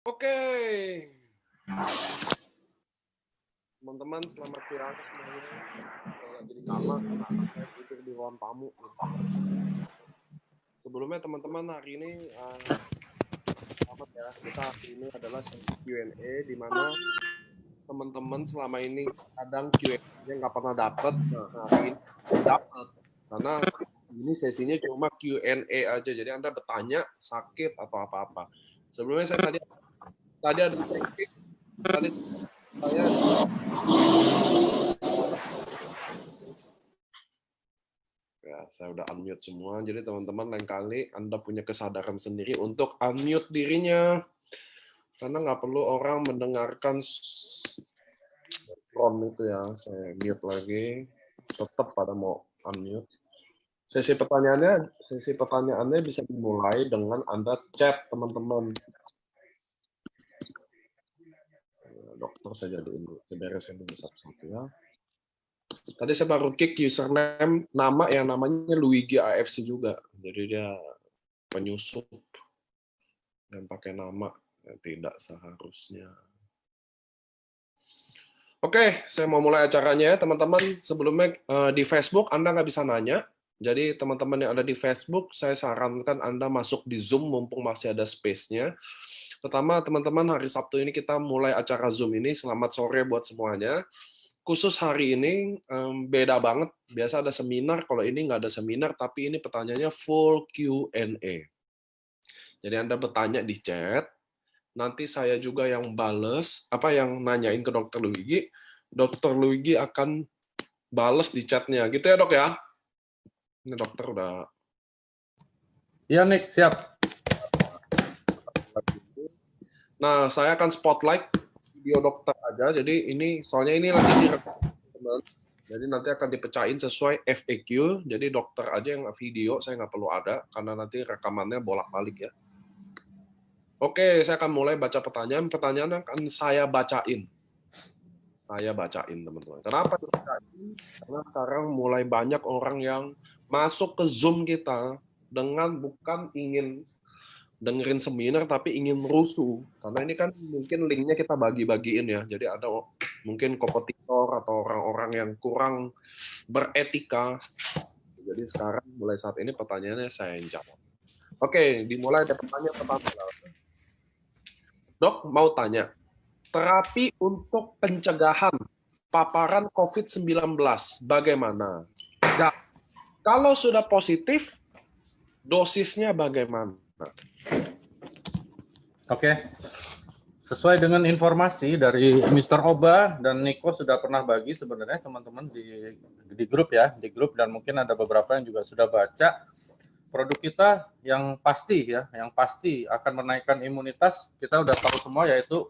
Oke, teman-teman selamat siang semuanya. Jadi lama karena anak saya tidur di ruang tamu. Sebelumnya teman-teman hari ini selamat ya. Kita hari ini adalah sesi Q&A di mana teman-teman selama ini kadang Q&A-nya nggak pernah dapat. Nah hari ini dapat karena ini sesinya cuma Q&A aja. Jadi Anda bertanya sakit atau apa-apa. Sebelumnya saya tadi ada tadi saya ya, saya udah unmute semua. Jadi teman-teman lain kali Anda punya kesadaran sendiri untuk unmute dirinya. Karena nggak perlu orang mendengarkan background itu ya. Saya mute lagi. Tetap pada mau unmute. Sesi pertanyaannya bisa dimulai dengan Anda chat teman-teman. Dokter saya jadiin dulu. Beresin dulu satu-satu ya. Tadi saya baru kick username nama yang namanya Luigi AFC juga. Jadi dia penyusup yang pakai nama yang tidak seharusnya. Oke, saya mau mulai acaranya ya teman-teman. Sebelumnya di Facebook Anda nggak bisa nanya. Jadi teman-teman yang ada di Facebook, saya sarankan Anda masuk di Zoom mumpung masih ada space-nya. Pertama, teman-teman, hari Sabtu ini kita mulai acara Zoom ini. Selamat sore buat semuanya. Khusus hari ini beda banget. Biasa ada seminar, kalau ini nggak ada seminar, tapi ini pertanyaannya full Q&A. Jadi Anda bertanya di chat, nanti saya juga yang bales, yang nanyain ke Dokter Luigi. Dokter Luigi akan bales di chatnya, gitu ya dok ya? Ini dokter udah. Iya Nick, siap. Nah, saya akan spotlight video dokter aja. Jadi ini soalnya ini lagi direkam, teman. Jadi nanti akan dipecahin sesuai FAQ. Jadi dokter aja yang video, saya nggak perlu ada karena nanti rekamannya bolak-balik ya. Oke, saya akan mulai baca pertanyaan. Pertanyaan akan saya bacain. Saya bacain, teman-teman. Kenapa dibacain? Karena sekarang mulai banyak orang yang masuk ke Zoom kita dengan bukan ingin dengerin seminar, tapi ingin rusuh. Karena ini kan mungkin linknya kita bagi-bagiin ya. Jadi ada mungkin kompetitor atau orang-orang yang kurang beretika. Jadi sekarang mulai saat ini pertanyaannya saya yang jawab. Oke, dimulai dari pertanyaan pertama. Dok, mau tanya, terapi untuk pencegahan paparan COVID-19 bagaimana? Nah, kalau sudah positif, dosisnya bagaimana? Oke. Sesuai dengan informasi dari Mr. Oba dan Niko sudah pernah bagi sebenarnya teman-teman di grup ya, di grup, dan mungkin ada beberapa yang juga sudah baca. Produk kita yang pasti akan menaikkan imunitas, kita udah tahu semua, yaitu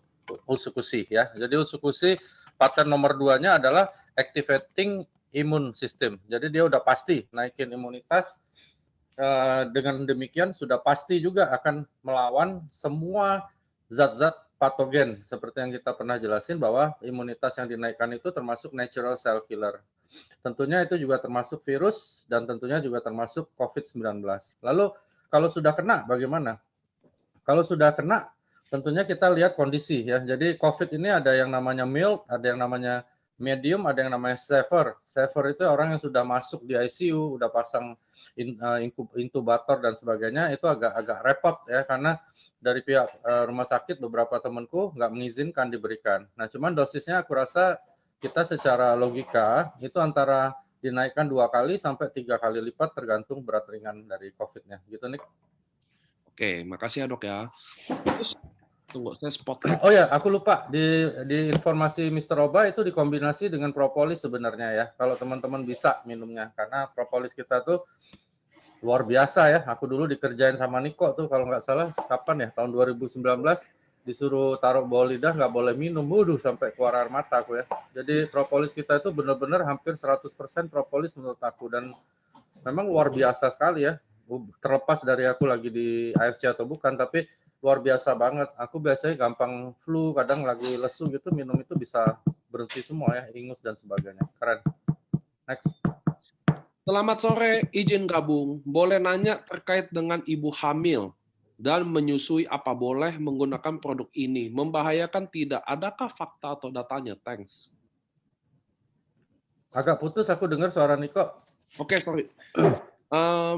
Ulsukusi ya. Jadi Ulsukusi paten nomor 2-nya adalah activating immune system. Jadi dia udah pasti naikin imunitas. Dengan demikian sudah pasti juga akan melawan semua zat-zat patogen seperti yang kita pernah jelasin, bahwa imunitas yang dinaikkan itu termasuk natural cell killer. Tentunya itu juga termasuk virus dan tentunya juga termasuk COVID-19. Lalu kalau sudah kena bagaimana? Kalau sudah kena tentunya kita lihat kondisi ya. Jadi COVID ini ada yang namanya mild, ada yang namanya medium, ada yang namanya severe. Severe itu orang yang sudah masuk di ICU, udah pasang inkubator dan sebagainya, itu agak repot ya, karena dari pihak rumah sakit beberapa temanku nggak mengizinkan diberikan. Nah, cuman dosisnya aku rasa kita secara logika itu antara dinaikkan 2 kali sampai 3 kali lipat tergantung berat ringan dari COVID-nya. Gitu, Nick. Oke, makasih ya dok ya. Terus, tunggu, saya spotlight. Oh ya, aku lupa di informasi Mr. Oba itu dikombinasi dengan propolis sebenarnya ya. Kalau teman-teman bisa minumnya, karena propolis kita tuh luar biasa ya. Aku dulu dikerjain sama Niko tuh kalau nggak salah kapan ya, tahun 2019 disuruh taruh bawah lidah, nggak boleh minum, sampai keluar air mata aku ya. Jadi propolis kita itu benar-benar hampir 100% propolis menurut aku, dan memang luar biasa sekali ya. Terlepas dari aku lagi di AFC atau bukan, tapi luar biasa banget. Aku biasanya gampang flu, kadang lagi lesu gitu, minum itu bisa berhenti semua ya, ingus dan sebagainya. Keren. Next. Selamat sore, izin gabung. Boleh nanya terkait dengan ibu hamil. dan menyusui apa boleh menggunakan produk ini. Membahayakan tidak? Adakah fakta atau datanya? Thanks. Agak putus aku dengar suara Niko. Oke, sorry.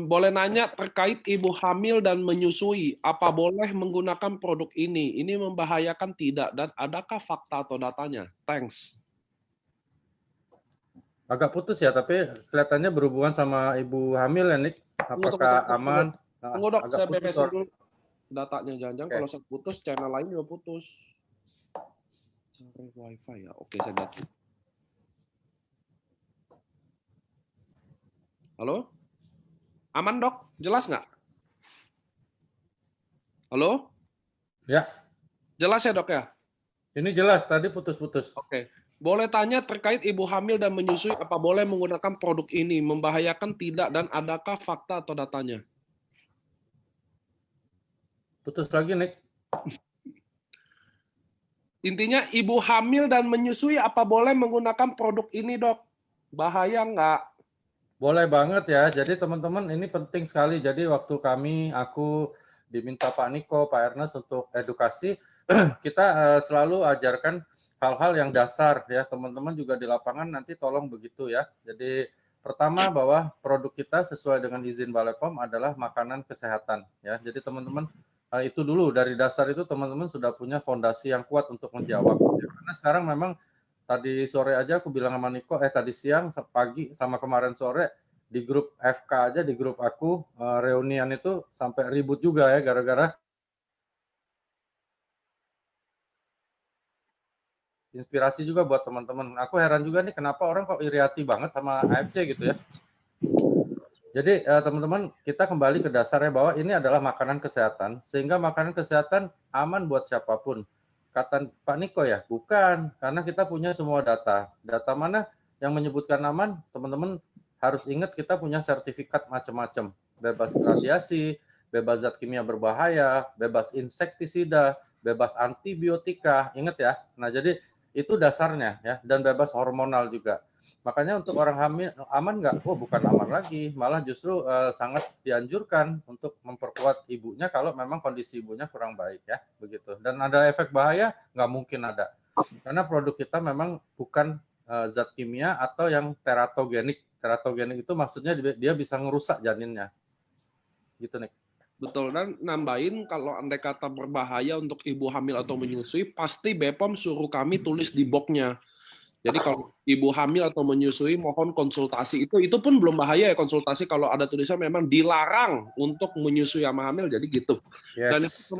Boleh nanya terkait ibu hamil dan menyusui, apa boleh menggunakan produk ini? Ini membahayakan tidak? Dan adakah fakta atau datanya? Thanks. Agak putus ya, tapi kelihatannya berhubungan sama ibu hamil ya, Nick. Apakah aman? Tunggu dok, agak saya putus beresin dulu datanya. Jangan-jangan Oke. kalau saya putus, channel lain juga putus. Cari wifi ya. Oke, saya ganti. Halo? Aman dok? Jelas nggak? Halo? Ya, Jelas ya dok ya? ini jelas, tadi putus-putus. Oke. Boleh tanya terkait ibu hamil dan menyusui, apa boleh menggunakan produk ini? Membahayakan tidak? Dan adakah fakta atau datanya? Putus lagi, Nick. Intinya ibu hamil dan menyusui, apa boleh menggunakan produk ini dok? Bahaya nggak? Boleh banget ya. Jadi teman-teman ini penting sekali. Jadi waktu aku diminta Pak Niko, Pak Ernest untuk edukasi, kita selalu ajarkan hal-hal yang dasar ya. Teman-teman juga di lapangan nanti tolong begitu ya. Jadi pertama bahwa produk kita sesuai dengan izin Balai POM adalah makanan kesehatan ya. Jadi teman-teman itu dulu dari dasar itu teman-teman sudah punya fondasi yang kuat untuk menjawab. Ya, karena sekarang memang tadi sore aja aku bilang sama Niko, tadi siang, pagi, sama kemarin sore, di grup FK aja, di grup aku, reunian itu sampai ribut juga ya, gara-gara inspirasi juga buat teman-teman. Aku heran juga nih, kenapa orang kok iri hati banget sama AFC gitu ya. Jadi teman-teman, kita kembali ke dasarnya bahwa ini adalah makanan kesehatan, sehingga makanan kesehatan aman buat siapapun. Kata Pak Niko ya, bukan, karena kita punya semua data. Data mana yang menyebutkan aman, teman-teman harus ingat kita punya sertifikat macam-macam. Bebas radiasi, bebas zat kimia berbahaya, bebas insektisida, bebas antibiotika, ingat ya. Nah, jadi itu dasarnya ya, dan bebas hormonal juga. Makanya untuk orang hamil aman nggak? Oh, bukan aman lagi, malah justru sangat dianjurkan untuk memperkuat ibunya kalau memang kondisi ibunya kurang baik ya, begitu. Dan ada efek bahaya? Nggak mungkin ada, karena produk kita memang bukan zat kimia atau yang teratogenik. Teratogenik itu maksudnya dia bisa ngerusak janinnya, gitu nih. Betul, dan nambahin kalau andai kata berbahaya untuk ibu hamil atau menyusui, pasti BPOM suruh kami tulis di boxnya. Jadi kalau ibu hamil atau menyusui mohon konsultasi, itu pun belum bahaya ya konsultasi kalau ada tulisan memang dilarang untuk menyusui sama hamil, jadi gitu. Yes.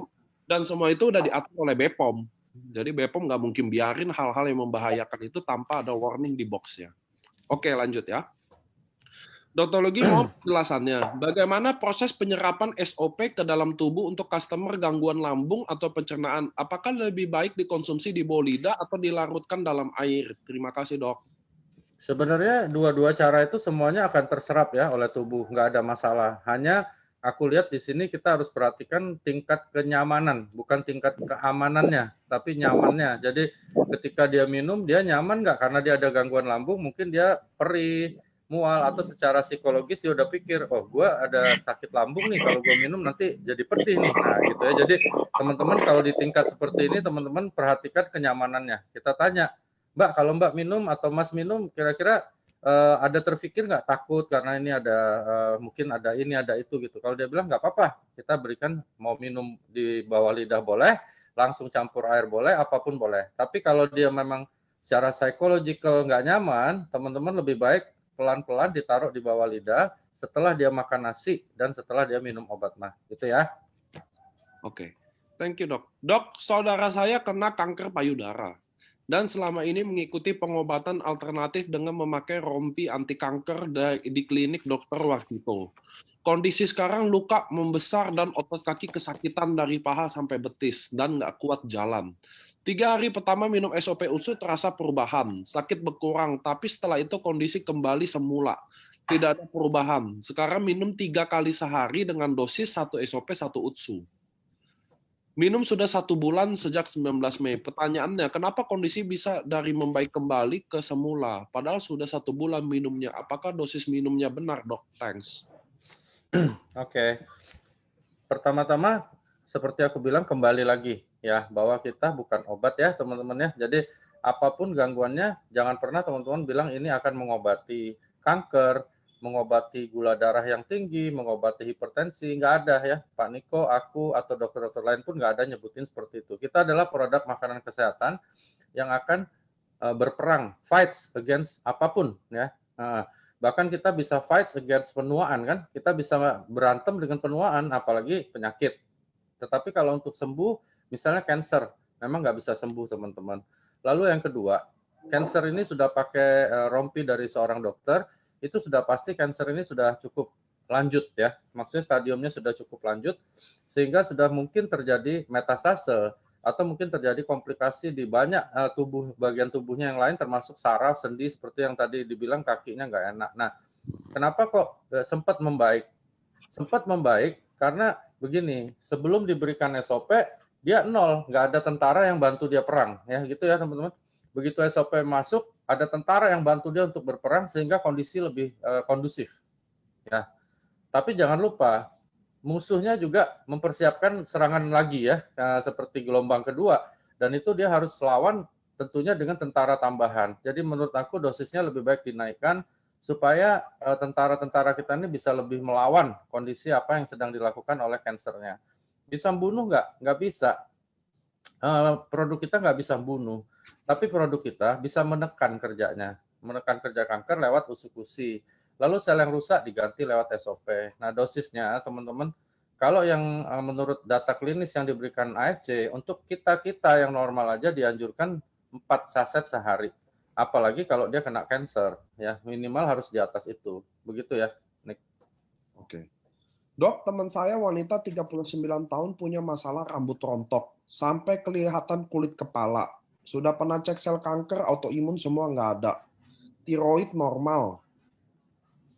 Dan semua itu udah diatur oleh BPOM. Jadi BPOM nggak mungkin biarin hal-hal yang membahayakan itu tanpa ada warning di boxnya. Oke, lanjut ya. Dr. Logi mau penjelasannya. Bagaimana proses penyerapan SOP ke dalam tubuh untuk customer gangguan lambung atau pencernaan? Apakah lebih baik dikonsumsi di bawah lidah atau dilarutkan dalam air? Terima kasih, Dok. Sebenarnya dua-dua cara itu semuanya akan terserap ya oleh tubuh, nggak ada masalah. Hanya aku lihat di sini kita harus perhatikan tingkat kenyamanan, bukan tingkat keamanannya, tapi nyamannya. Jadi ketika dia minum, dia nyaman nggak? Karena dia ada gangguan lambung, mungkin dia perih, mual, atau secara psikologis dia udah pikir, oh gue ada sakit lambung nih, kalau gue minum nanti jadi pedih nih. Nah gitu ya. Jadi teman-teman kalau di tingkat seperti ini, teman-teman perhatikan kenyamanannya. Kita tanya, Mbak, kalau Mbak minum atau Mas minum, kira-kira ada terpikir nggak takut karena ini ada mungkin ada ini ada itu gitu. Kalau dia bilang nggak apa-apa, kita berikan mau minum di bawah lidah boleh, langsung campur air boleh, apapun boleh. Tapi kalau dia memang secara psychological nggak nyaman, teman-teman lebih baik pelan-pelan ditaruh di bawah lidah setelah dia makan nasi dan setelah dia minum obat mah, gitu ya. Oke, thank you dok. Dok, saudara saya kena kanker payudara dan selama ini mengikuti pengobatan alternatif dengan memakai rompi anti kanker di klinik Dr. Warsito. Kondisi sekarang luka membesar dan otot kaki kesakitan dari paha sampai betis dan nggak kuat jalan. 3 hari pertama minum SOP USU terasa perubahan, sakit berkurang, tapi setelah itu kondisi kembali semula. Tidak ada perubahan. Sekarang minum 3 kali sehari dengan dosis 1 SOP 1 USU. Minum sudah 1 bulan sejak 19 Mei. Pertanyaannya, kenapa kondisi bisa dari membaik kembali ke semula? Padahal sudah 1 bulan minumnya. Apakah dosis minumnya benar, dok? Thanks. Oke. Pertama-tama seperti aku bilang kembali lagi ya, bahwa kita bukan obat ya teman-teman ya. Jadi apapun gangguannya, jangan pernah teman-teman bilang ini akan mengobati kanker, mengobati gula darah yang tinggi, mengobati hipertensi, nggak ada ya. Pak Niko, aku, atau dokter-dokter lain pun nggak ada nyebutin seperti itu. Kita adalah produk makanan kesehatan yang akan berperang, fights against apapun ya. Bahkan kita bisa fights against penuaan kan, kita bisa berantem dengan penuaan, apalagi penyakit. Tetapi kalau untuk sembuh, misalnya cancer, memang nggak bisa sembuh teman-teman. Lalu yang kedua, cancer ini sudah pakai rompi dari seorang dokter, itu sudah pasti cancer ini sudah cukup lanjut ya, maksudnya stadiumnya sudah cukup lanjut, sehingga sudah mungkin terjadi metastase, atau mungkin terjadi komplikasi di banyak bagian tubuhnya yang lain, termasuk saraf, sendi, seperti yang tadi dibilang kakinya nggak enak. Nah, kenapa kok sempat membaik? Sempat membaik karena begini, sebelum diberikan SOP, dia nol, nggak ada tentara yang bantu dia perang, ya gitu ya teman-teman. Begitu SOP masuk, ada tentara yang bantu dia untuk berperang sehingga kondisi lebih kondusif. Ya, tapi jangan lupa musuhnya juga mempersiapkan serangan lagi ya, seperti gelombang kedua, dan itu dia harus lawan tentunya dengan tentara tambahan. Jadi menurut aku dosisnya lebih baik dinaikkan supaya tentara-tentara kita ini bisa lebih melawan kondisi apa yang sedang dilakukan oleh kansernya. Bisa membunuh nggak? Nggak bisa. Produk kita nggak bisa membunuh, tapi produk kita bisa menekan kerjanya, menekan kerja kanker lewat usi-usi. Lalu sel yang rusak diganti lewat SOP. Nah, dosisnya teman-teman, kalau yang menurut data klinis yang diberikan AFC, untuk kita-kita yang normal aja dianjurkan 4 saset sehari. Apalagi kalau dia kena cancer, ya minimal harus di atas itu. Begitu ya, Nick. Oke. Dok, teman saya wanita 39 tahun punya masalah rambut rontok, sampai kelihatan kulit kepala. Sudah pernah cek sel kanker, autoimun semua nggak ada. Tiroid normal.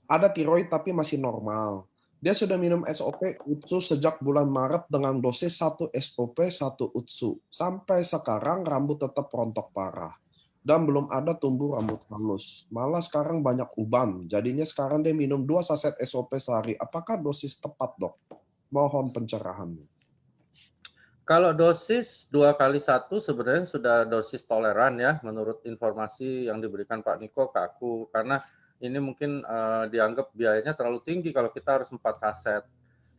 Ada tiroid tapi masih normal. Dia sudah minum SOP UTSU sejak bulan Maret dengan dosis 1 SOP 1 UTSU. Sampai sekarang rambut tetap rontok parah. Dan belum ada tumbuh rambut halus. Malah sekarang banyak uban. Jadinya sekarang dia minum 2 saset SOP sehari. Apakah dosis tepat, dok? Mohon pencerahannya. Kalau dosis 2x1 sebenarnya sudah dosis toleran ya, menurut informasi yang diberikan Pak Niko ke aku. Karena ini mungkin dianggap biayanya terlalu tinggi kalau kita harus 4 saset.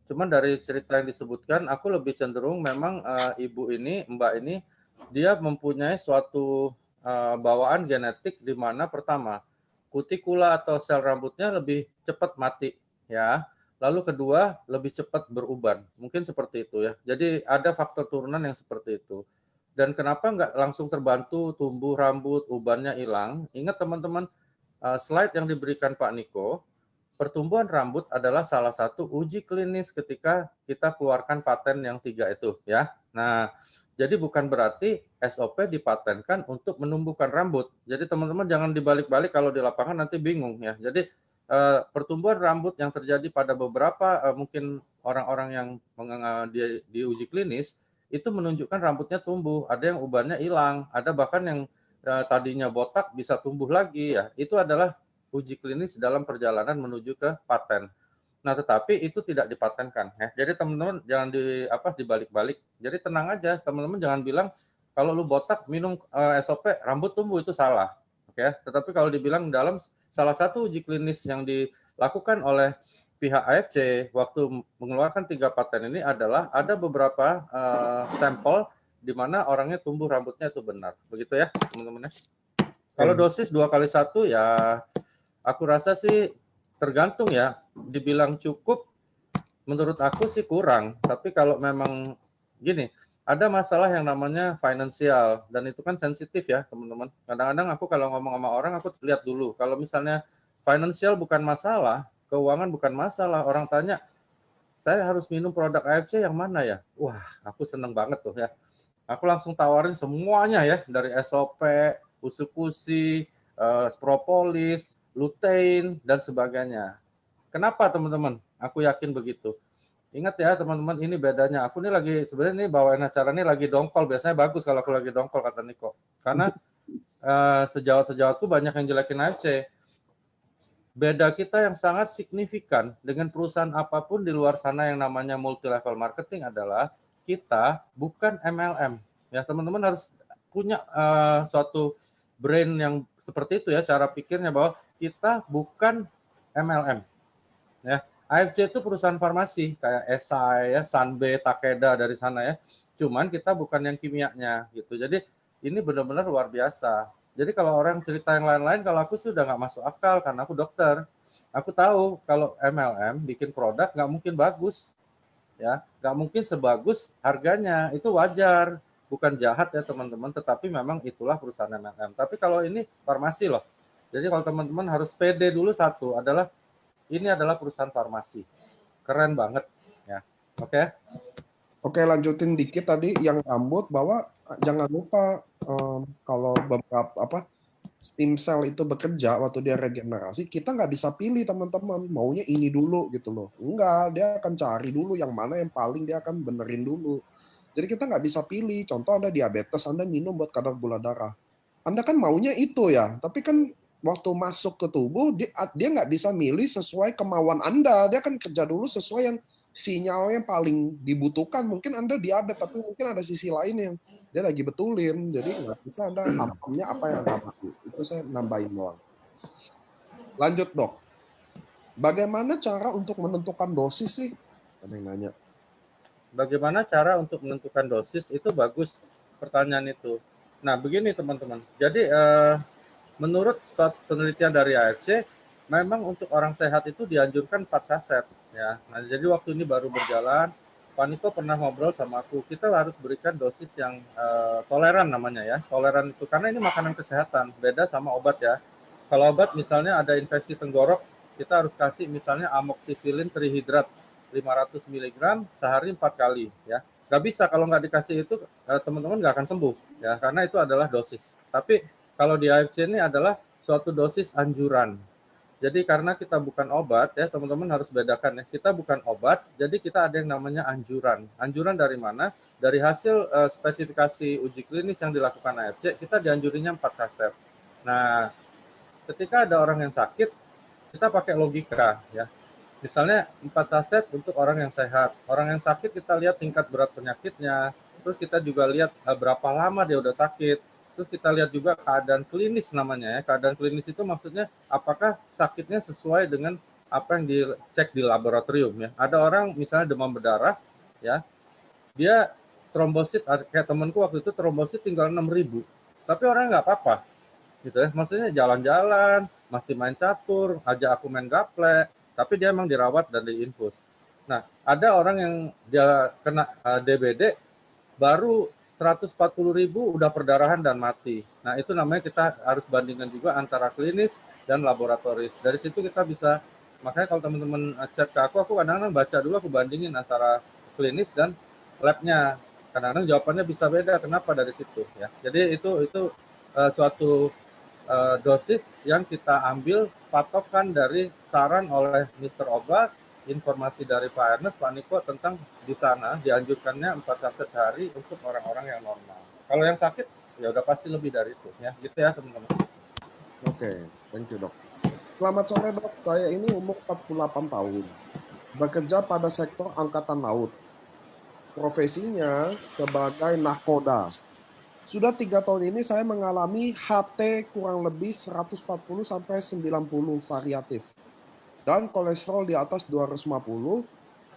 Cuman dari cerita yang disebutkan, aku lebih cenderung memang ibu ini, mbak ini, dia mempunyai suatu bawaan genetik di mana pertama, kutikula atau sel rambutnya lebih cepat mati, ya. Lalu kedua, lebih cepat beruban. Mungkin seperti itu ya. Jadi ada faktor turunan yang seperti itu. Dan kenapa nggak langsung terbantu tumbuh rambut, ubannya hilang? Ingat teman-teman, slide yang diberikan Pak Niko, pertumbuhan rambut adalah salah satu uji klinis ketika kita keluarkan paten yang 3 itu ya. Nah, jadi bukan berarti SOP dipatenkan untuk menumbuhkan rambut. Jadi teman-teman jangan dibalik-balik kalau di lapangan nanti bingung ya. Jadi pertumbuhan rambut yang terjadi pada beberapa mungkin orang-orang yang di uji klinis itu menunjukkan rambutnya tumbuh, ada yang ubannya hilang, ada bahkan yang tadinya botak bisa tumbuh lagi ya. Itu adalah uji klinis dalam perjalanan menuju ke paten. Nah, tetapi itu tidak dipatenkan ya. Jadi teman-teman jangan dibalik-balik. Jadi tenang aja, teman-teman jangan bilang kalau lu botak minum SOP rambut tumbuh, itu salah. Oke, tetapi kalau dibilang dalam salah satu uji klinis yang dilakukan oleh pihak AFC waktu mengeluarkan 3 paten ini adalah ada beberapa sampel di mana orangnya tumbuh rambutnya itu benar. Begitu ya, teman-teman ya. Kalau dosis 2x1 ya aku rasa sih tergantung ya. Dibilang cukup, menurut aku sih kurang. Tapi kalau memang gini, ada masalah yang namanya finansial dan itu kan sensitif ya teman-teman. Kadang-kadang aku kalau ngomong sama orang aku lihat dulu. Kalau misalnya finansial bukan masalah, keuangan bukan masalah, orang tanya saya harus minum produk AFC yang mana ya? Wah, aku seneng banget tuh ya. Aku langsung tawarin semuanya ya, dari SOP, usukusi, propolis, lutein, dan sebagainya. Kenapa teman-teman? Aku yakin begitu. Ingat ya teman-teman, ini bedanya. Aku nih lagi sebenarnya nih bawain acara ini lagi dongkol. Biasanya bagus kalau aku lagi dongkol, kata Niko. Karena sejawat-sejawatku banyak yang jelekin AFC. Beda kita yang sangat signifikan dengan perusahaan apapun di luar sana yang namanya multi level marketing adalah kita bukan MLM. Ya, teman-teman harus punya suatu brain yang seperti itu ya, cara pikirnya bahwa kita bukan MLM. Ya, AFC itu perusahaan farmasi kayak Esai ya, Sanbe, Takeda dari sana ya. Cuman kita bukan yang kimianya gitu. Jadi ini benar-benar luar biasa. Jadi kalau orang cerita yang lain-lain, kalau aku sudah nggak masuk akal karena aku dokter. Aku tahu kalau MLM bikin produk nggak mungkin bagus, ya nggak mungkin sebagus harganya. Itu wajar, bukan jahat ya teman-teman. Tetapi memang itulah perusahaan MLM. Tapi kalau ini farmasi loh. Jadi kalau teman-teman harus pede dulu, satu adalah ini adalah perusahaan farmasi. Keren banget ya. Oke. Oke, lanjutin dikit tadi yang rambut, bahwa jangan lupa kalau beberapa stem cell itu bekerja waktu dia regenerasi, kita nggak bisa pilih teman-teman maunya ini dulu gitu loh. Enggak, dia akan cari dulu yang mana yang paling dia akan benerin dulu. Jadi kita nggak bisa pilih. Contoh Anda diabetes, Anda minum buat kadar gula darah. Anda kan maunya itu ya, tapi kan waktu masuk ke tubuh dia nggak bisa milih sesuai kemauan Anda. Dia kan kerja dulu sesuai yang sinyalnya paling dibutuhkan. Mungkin Anda diabetes, tapi mungkin ada sisi lain yang dia lagi betulin. Jadi nggak bisa Anda hantamnya apa yang Anda mau. Itu saya nambahin doang. Lanjut dok. Bagaimana cara untuk menentukan dosis sih? Ada yang nanya. Bagaimana cara untuk menentukan dosis? Itu bagus pertanyaan itu. Nah, begini teman-teman. Jadi menurut suatu penelitian dari AFC, memang untuk orang sehat itu dianjurkan 4 saset ya. Nah, jadi waktu ini baru berjalan, Pak Niko pernah ngobrol sama aku, kita harus berikan dosis yang toleran namanya ya. Toleran itu karena ini makanan kesehatan, beda sama obat ya. Kalau obat misalnya ada infeksi tenggorok, kita harus kasih misalnya amoksisilin trihidrat 500 mg sehari 4 kali ya. Nggak bisa kalau nggak dikasih itu teman-teman nggak akan sembuh ya, karena itu adalah dosis. Tapi kalau di AFC ini adalah suatu dosis anjuran. Jadi karena kita bukan obat ya, teman-teman harus bedakan ya. Kita bukan obat, jadi kita ada yang namanya anjuran. Anjuran dari mana? Dari hasil spesifikasi uji klinis yang dilakukan AFC, kita dianjurinya 4 saset. Nah, ketika ada orang yang sakit, kita pakai logika ya. Misalnya 4 saset untuk orang yang sehat. Orang yang sakit kita lihat tingkat berat penyakitnya, terus kita juga lihat berapa lama dia udah sakit. Terus kita lihat juga keadaan klinis namanya ya. Keadaan klinis itu maksudnya apakah sakitnya sesuai dengan apa yang dicek di laboratorium ya. Ada orang misalnya demam berdarah ya, dia trombosit kayak temanku waktu itu trombosit tinggal 6.000. Tapi orang nggak apa-apa gitu ya. Maksudnya jalan-jalan, masih main catur, ajak aku main gaple, tapi dia emang dirawat dan diinfus. Nah, ada orang yang dia kena DBD baru 140.000 udah perdarahan dan mati. Nah, itu namanya kita harus bandingkan juga antara klinis dan laboratoris. Dari situ kita bisa, makanya kalau teman-teman chat ke aku kadang-kadang baca dulu, aku bandingin antara klinis dan labnya. Kadang-kadang jawabannya bisa beda. Kenapa dari situ ya? Jadi itu suatu dosis yang kita ambil patokan dari saran oleh Mr. Oba, informasi dari Pak Ernest, Pak Niko tentang di sana dianjurkannya 4 saset sehari untuk orang-orang yang normal. Kalau yang sakit ya udah pasti lebih dari itu ya, gitu ya teman-teman. Oke, thank you dok. Selamat sore dok, saya ini umur 48 tahun. Bekerja pada sektor angkatan laut. Profesinya sebagai nakoda. Sudah 3 tahun ini saya mengalami HT kurang lebih 140 sampai 90 variatif. Dan kolesterol di atas 250,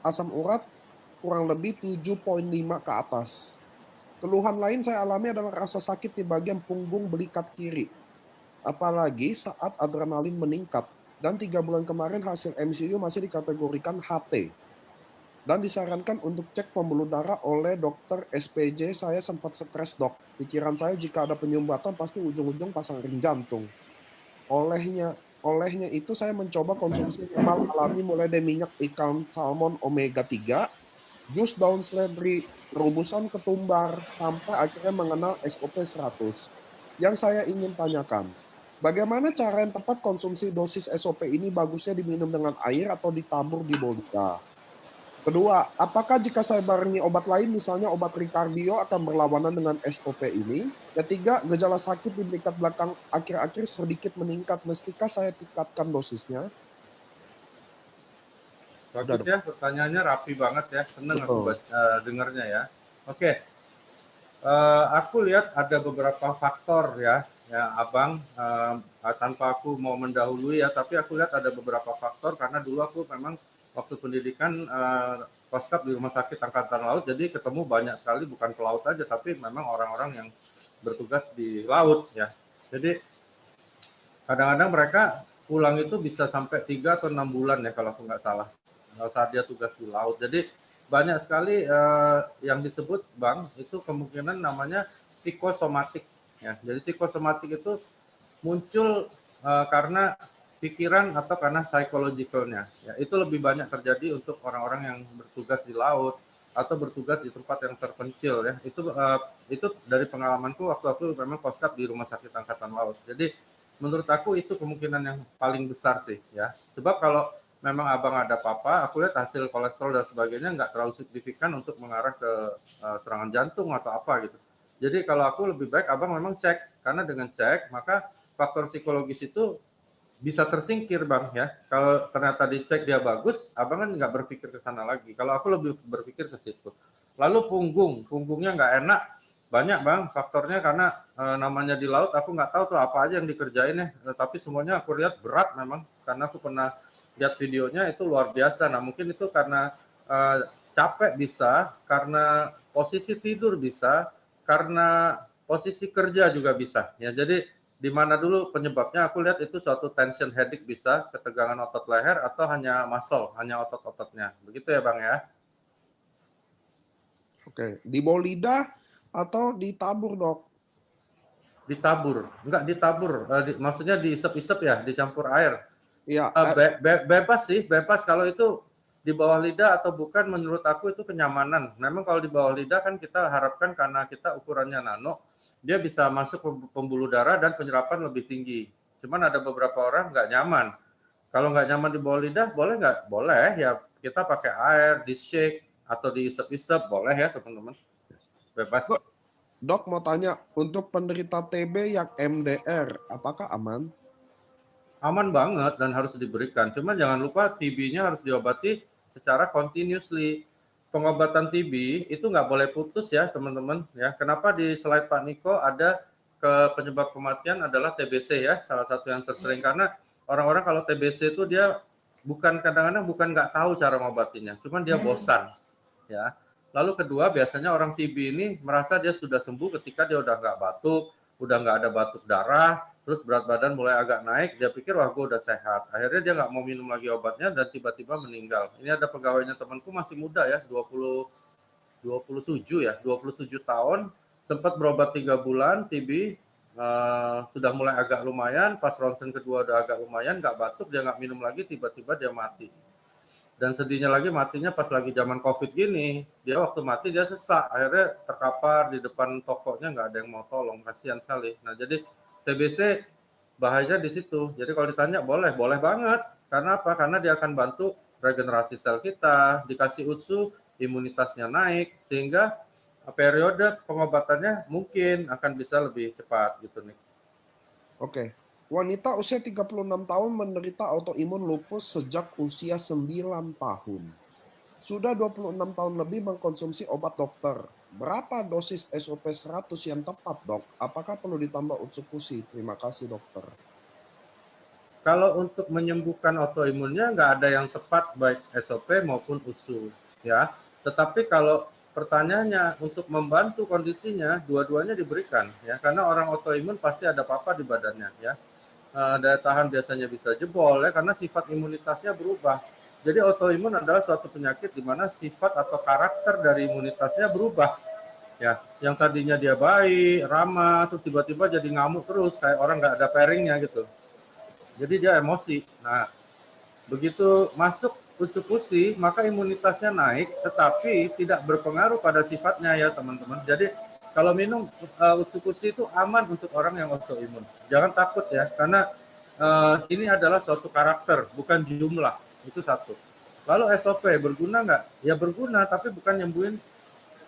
asam urat kurang lebih 7,5 ke atas. Keluhan lain saya alami adalah rasa sakit di bagian punggung belikat kiri. Apalagi saat adrenalin meningkat. Dan 3 bulan kemarin hasil MCU masih dikategorikan HT. Dan disarankan untuk cek pembuluh darah oleh dokter SPJ. Saya sempat stres dok. Pikiran saya jika ada penyumbatan pasti ujung-ujung pasang ring jantung. Olehnya itu saya mencoba konsumsi normal alami mulai dari minyak ikan salmon omega 3, jus daun seledri, rebusan ketumbar, sampai akhirnya mengenal SOP 100. Yang saya ingin tanyakan, bagaimana cara yang tepat konsumsi dosis SOP ini? Bagusnya diminum dengan air atau ditabur di bolika? Kedua, apakah jika saya barengi obat lain, misalnya obat Ricardio, akan berlawanan dengan SOP ini? Ketiga, gejala sakit di belikat belakang akhir-akhir sedikit meningkat. Mestikah saya tingkatkan dosisnya? Bagus ya, pertanyaannya rapi banget ya, seneng aku dengarnya ya. Oke, aku lihat ada beberapa faktor ya, Abang. Tanpa aku mau mendahului ya, tapi aku lihat ada beberapa faktor karena dulu aku memang waktu pendidikan Koskap di Rumah Sakit Angkatan Laut, jadi ketemu banyak sekali bukan pelaut aja, tapi memang orang-orang yang bertugas di laut ya. Jadi kadang-kadang mereka pulang itu bisa sampai 3 atau 6 bulan ya kalau aku nggak salah saat dia tugas di laut. Jadi banyak sekali yang disebut Bang itu kemungkinan namanya psikosomatik ya. Jadi psikosomatik itu muncul karena pikiran atau karena psychologicalnya ya. Itu lebih banyak terjadi untuk orang-orang yang bertugas di laut atau bertugas di tempat yang terpencil ya. Itu dari pengalamanku waktu aku memang Koskap di Rumah Sakit Angkatan Laut. Jadi menurut aku itu kemungkinan yang paling besar sih ya. Sebab kalau memang abang ada apa-apa, aku lihat hasil kolesterol dan sebagainya nggak terlalu signifikan untuk mengarah ke serangan jantung atau apa gitu. Jadi kalau aku lebih baik abang memang cek, karena dengan cek maka faktor psikologis itu bisa tersingkir Bang ya. Kalau ternyata dicek dia bagus, abang kan nggak berpikir ke sana lagi. Kalau aku lebih berpikir ke situ. Lalu punggungnya nggak enak, banyak Bang faktornya karena namanya di laut aku nggak tahu tuh apa aja yang dikerjain ya. Tapi semuanya aku lihat berat memang karena aku pernah lihat videonya itu luar biasa. Nah mungkin itu karena capek bisa, karena posisi tidur bisa, karena posisi kerja juga bisa. Ya jadi di mana dulu penyebabnya aku lihat itu suatu tension headache bisa, ketegangan otot leher atau hanya muscle, hanya otot-ototnya. Begitu ya Bang ya. Oke, di bawah lidah atau ditabur, Dok? Ditabur, enggak ditabur, maksudnya diisep-isep ya, dicampur air. Iya, Bebas sih, bebas kalau itu di bawah lidah atau bukan, menurut aku itu kenyamanan. Memang kalau di bawah lidah kan kita harapkan karena kita ukurannya nano, dia bisa masuk ke pembuluh darah dan penyerapan lebih tinggi. Cuman ada beberapa orang nggak nyaman. Kalau nggak nyaman di bawah lidah, boleh nggak? Boleh ya, kita pakai air, di shake atau diisep-isep, boleh ya teman-teman. Bebas. Dok mau tanya, untuk penderita TB yang MDR, apakah aman? Aman banget dan harus diberikan. Cuma jangan lupa TB-nya harus diobati secara continuously. Pengobatan TB itu nggak boleh putus ya teman-teman ya. Kenapa di slide Pak Niko ada penyebab kematian adalah TBC ya, salah satu yang tersering, karena orang-orang kalau TBC itu dia kadang-kadang bukan nggak tahu cara mengobatinya, cuman dia bosan ya. Lalu kedua, biasanya orang TB ini merasa dia sudah sembuh ketika dia udah nggak batuk, udah nggak ada batuk darah, terus berat badan mulai agak naik, dia pikir wah gue udah sehat. Akhirnya dia nggak mau minum lagi obatnya dan tiba-tiba meninggal. Ini ada pegawainya temanku masih muda ya, 27 ya, 27 tahun, sempat berobat 3 bulan TB, sudah mulai agak lumayan, pas ronsen kedua udah agak lumayan, nggak batuk, dia nggak minum lagi, tiba-tiba dia mati. Dan sedihnya lagi matinya pas lagi zaman COVID gini, dia waktu mati dia sesak, akhirnya terkapar di depan tokonya, nggak ada yang mau tolong, kasihan sekali. Nah jadi TBC bahaya di situ. Jadi kalau ditanya boleh, boleh banget. Karena apa? Karena dia akan bantu regenerasi sel kita, dikasih UTSU, imunitasnya naik, sehingga periode pengobatannya mungkin akan bisa lebih cepat gitu nih. Oke. Wanita usia 36 tahun menderita autoimun lupus sejak usia 9 tahun. Sudah 26 tahun lebih mengkonsumsi obat dokter. Berapa dosis SOP 100 yang tepat, Dok? Apakah perlu ditambah unsur-fusi? Terima kasih, dokter. Kalau untuk menyembuhkan autoimunnya nggak ada yang tepat baik SOP maupun USU ya. Tetapi kalau pertanyaannya untuk membantu kondisinya, dua-duanya diberikan ya, karena orang autoimun pasti ada apa-apa di badannya ya. Daya tahan biasanya bisa jebol ya, karena sifat imunitasnya berubah. Jadi autoimun adalah suatu penyakit di mana sifat atau karakter dari imunitasnya berubah ya. Yang tadinya dia baik, ramah, terus tiba-tiba jadi ngamuk terus kayak orang nggak ada pairingnya gitu. Jadi dia emosi. Nah, begitu masuk usukusi, maka imunitasnya naik, tetapi tidak berpengaruh pada sifatnya ya teman-teman. Jadi kalau minum usukusi itu aman untuk orang yang autoimun. Jangan takut ya, karena ini adalah suatu karakter, bukan jumlah. Itu satu. Lalu SOP berguna nggak? Ya berguna, tapi bukan nyembuhin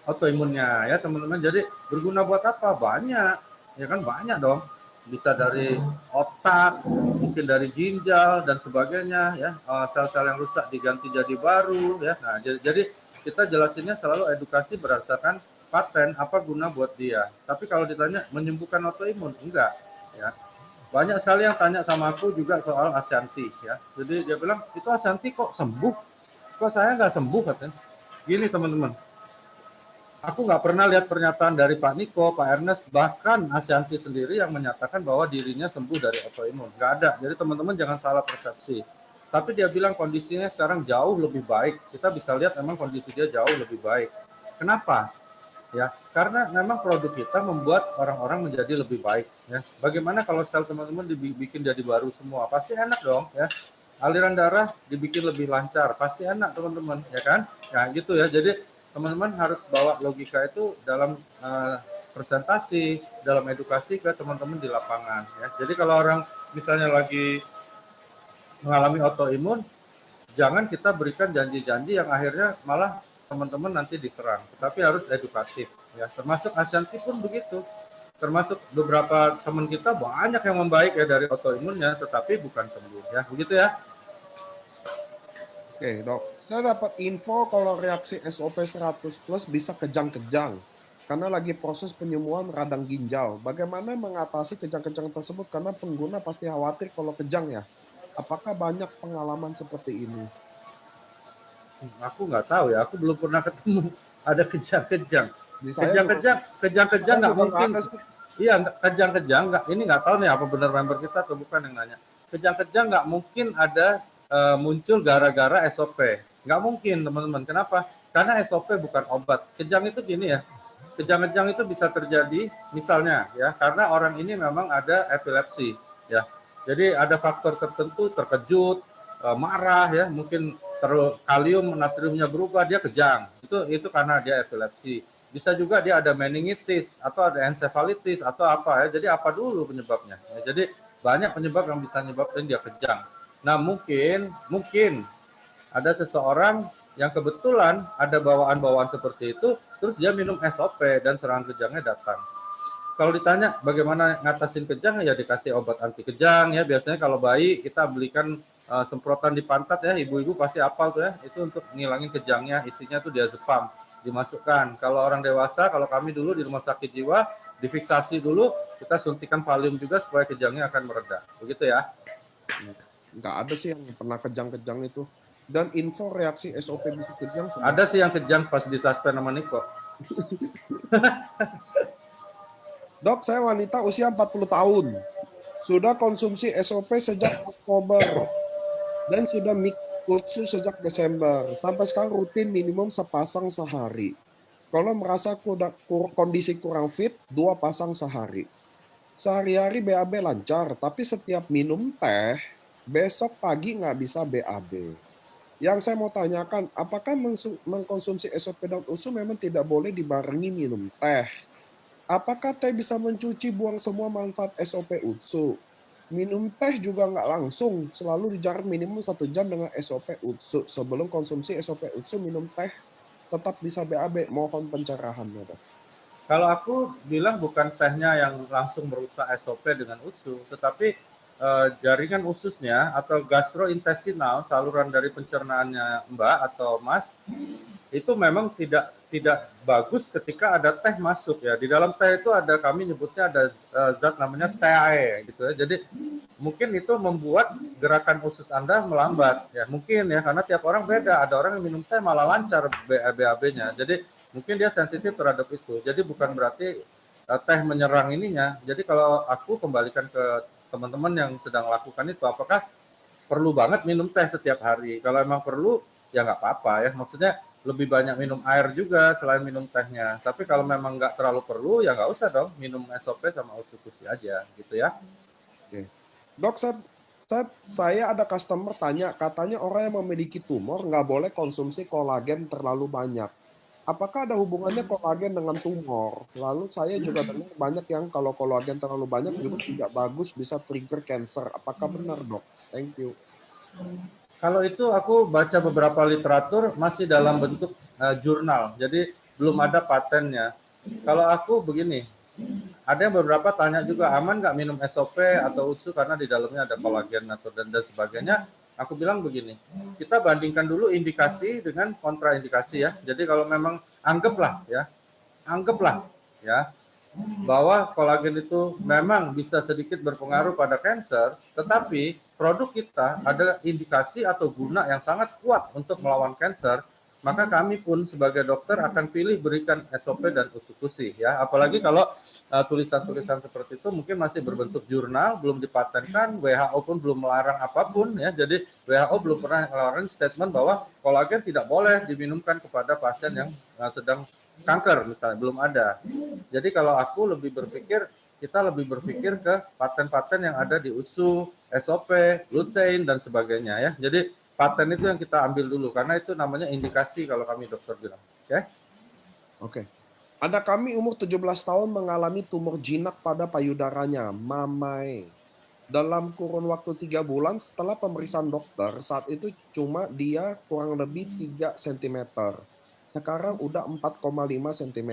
autoimunnya ya teman-teman. Jadi berguna buat apa? Banyak, ya kan banyak dong. Bisa dari otak, mungkin dari ginjal dan sebagainya ya. Sel-sel yang rusak diganti jadi baru ya. Nah, jadi kita jelasinnya selalu edukasi berdasarkan paten, apa guna buat dia? Tapi kalau ditanya menyembuhkan autoimun, enggak. Ya, banyak sekali yang tanya sama aku juga soal Ashanti. Ya, jadi dia bilang itu Ashanti kok sembuh, kok saya nggak sembuh katanya. Gini teman-teman, aku nggak pernah lihat pernyataan dari Pak Niko, Pak Ernest, bahkan Ashanti sendiri yang menyatakan bahwa dirinya sembuh dari autoimun. Nggak ada. Jadi teman-teman jangan salah persepsi. Tapi dia bilang kondisinya sekarang jauh lebih baik. Kita bisa lihat memang kondisi dia jauh lebih baik. Kenapa? Ya, karena memang produk kita membuat orang-orang menjadi lebih baik. Ya, bagaimana kalau sel teman-teman dibikin jadi baru semua? Pasti enak dong, ya. Aliran darah dibikin lebih lancar, pasti enak teman-teman, ya kan? Ya gitu ya. Jadi teman-teman harus bawa logika itu dalam presentasi, dalam edukasi ke teman-teman di lapangan. Ya. Jadi kalau orang misalnya lagi mengalami autoimun, jangan kita berikan janji-janji yang akhirnya malah teman-teman nanti diserang. Tetapi harus edukatif. Ya. Termasuk Ashanti pun begitu. Termasuk beberapa teman kita banyak yang membaik ya dari autoimunnya, tetapi bukan sembuh. Ya, begitu ya. Oke, Dok. Saya dapat info kalau reaksi SOP 100 plus bisa kejang-kejang karena lagi proses penyembuhan radang ginjal. Bagaimana mengatasi kejang-kejang tersebut karena pengguna pasti khawatir kalau kejang ya? Apakah banyak pengalaman seperti ini? Aku nggak tahu ya, aku belum pernah ketemu ada kejang-kejang. Di saya juga, Kejang-kejang saya nggak juga nggak mungkin. ada sih. Iya, kejang-kejang nggak. Ini nggak tahu nih apa benar member kita atau bukan yang nanya. Kejang-kejang nggak mungkin ada muncul gara-gara SOP. Nggak mungkin teman-teman. Kenapa? Karena SOP bukan obat. Kejang itu gini ya. Kejang-kejang itu bisa terjadi misalnya ya karena orang ini memang ada epilepsi ya. Jadi ada faktor tertentu terkejut, marah ya, mungkin kalium natriumnya berubah dia kejang. Itu karena dia epilepsi. Bisa juga dia ada meningitis atau ada encephalitis atau apa ya. Jadi apa dulu penyebabnya? Ya, jadi banyak penyebab yang bisa menyebabkan dia kejang. Nah, mungkin ada seseorang yang kebetulan ada bawaan-bawaan seperti itu, terus dia minum SOP dan serangan kejangnya datang. Kalau ditanya bagaimana ngatasin kejang, ya dikasih obat anti kejang ya. Biasanya kalau bayi kita belikan semprotan di pantat ya, ibu-ibu pasti hafal tuh ya, itu untuk ngilangin kejangnya, isinya tuh diazepam, dimasukkan. Kalau orang dewasa, kalau kami dulu di rumah sakit jiwa, difiksasi dulu, kita suntikan valium juga supaya kejangnya akan mereda. Begitu ya. Nggak ada sih yang pernah kejang-kejang itu. Dan info reaksi SOP bisa kejang sudah. Ada sih yang kejang pas di suspend sama Niko. Dok, saya wanita usia 40 tahun. Sudah konsumsi SOP sejak Oktober. Dan sudah mikutsu sejak Desember. Sampai sekarang rutin minimum sepasang sehari. Kalau merasa kondisi kurang fit, 2 pasang sehari. Sehari-hari BAB lancar, tapi setiap minum teh, besok pagi nggak bisa BAB. Yang saya mau tanyakan, apakah mengkonsumsi SOP dan USU memang tidak boleh dibarengi minum teh? Apakah teh bisa mencuci buang semua manfaat SOP UTSU? Minum teh juga nggak langsung, selalu dijarak minimum 1 jam dengan SOP UTSU. Sebelum konsumsi SOP UTSU, minum teh tetap bisa BAB. Mohon pencerahannya, Dok. Kalau aku bilang bukan tehnya yang langsung merusak SOP dengan usus, tetapi jaringan ususnya atau gastrointestinal, saluran dari pencernaannya Mbak atau Mas, itu memang tidak bagus ketika ada teh masuk ya. Di dalam teh itu ada, kami nyebutnya ada zat namanya TAE gitu ya. Jadi mungkin itu membuat gerakan usus Anda melambat ya. Mungkin ya karena tiap orang beda. Ada orang yang minum teh malah lancar BAB-nya. Jadi mungkin dia sensitif terhadap itu. Jadi bukan berarti teh menyerang ininya. Jadi kalau aku kembalikan ke teman-teman yang sedang lakukan itu, apakah perlu banget minum teh setiap hari? Kalau emang perlu, ya nggak apa-apa ya. Maksudnya lebih banyak minum air juga selain minum tehnya. Tapi kalau memang nggak terlalu perlu, ya nggak usah dong minum SOP sama Utsukushi aja, gitu ya. Oke. Dok, saya ada customer tanya, katanya orang yang memiliki tumor nggak boleh konsumsi kolagen terlalu banyak. Apakah ada hubungannya kolagen dengan tumor? Lalu saya juga dengar banyak yang kalau kolagen terlalu banyak juga tidak bagus, bisa trigger cancer. Apakah benar, Dok? Thank you. Kalau itu aku baca beberapa literatur masih dalam bentuk jurnal, jadi belum ada patennya. Kalau aku begini, ada yang beberapa tanya juga aman nggak minum SOP atau UTSU karena di dalamnya ada kolagen atau dan sebagainya. Aku bilang begini, kita bandingkan dulu indikasi dengan kontraindikasi ya. Jadi kalau memang anggaplah ya, anggaplah ya bahwa kolagen itu memang bisa sedikit berpengaruh pada kanker, tetapi produk kita ada indikasi atau guna yang sangat kuat untuk melawan kanker, maka kami pun sebagai dokter akan pilih berikan SOP dan usus ya. Apalagi kalau tulisan-tulisan seperti itu mungkin masih berbentuk jurnal, belum dipatenkan, WHO pun belum melarang apapun ya. Jadi WHO belum pernah melarang statement bahwa kolagen tidak boleh diminumkan kepada pasien yang sedang kanker misalnya, belum ada. Jadi kalau aku lebih berpikir, kita lebih berpikir ke paten-paten yang ada di USU, SOP, lutein dan sebagainya ya. Jadi paten itu yang kita ambil dulu karena itu namanya indikasi kalau kami dokter bilang. Oke? Oke. Ada kami umur 17 tahun mengalami tumor jinak pada payudaranya, mamai. Dalam kurun waktu 3 bulan setelah pemeriksaan dokter, saat itu cuma dia kurang lebih 3 cm. Sekarang udah 4,5 cm.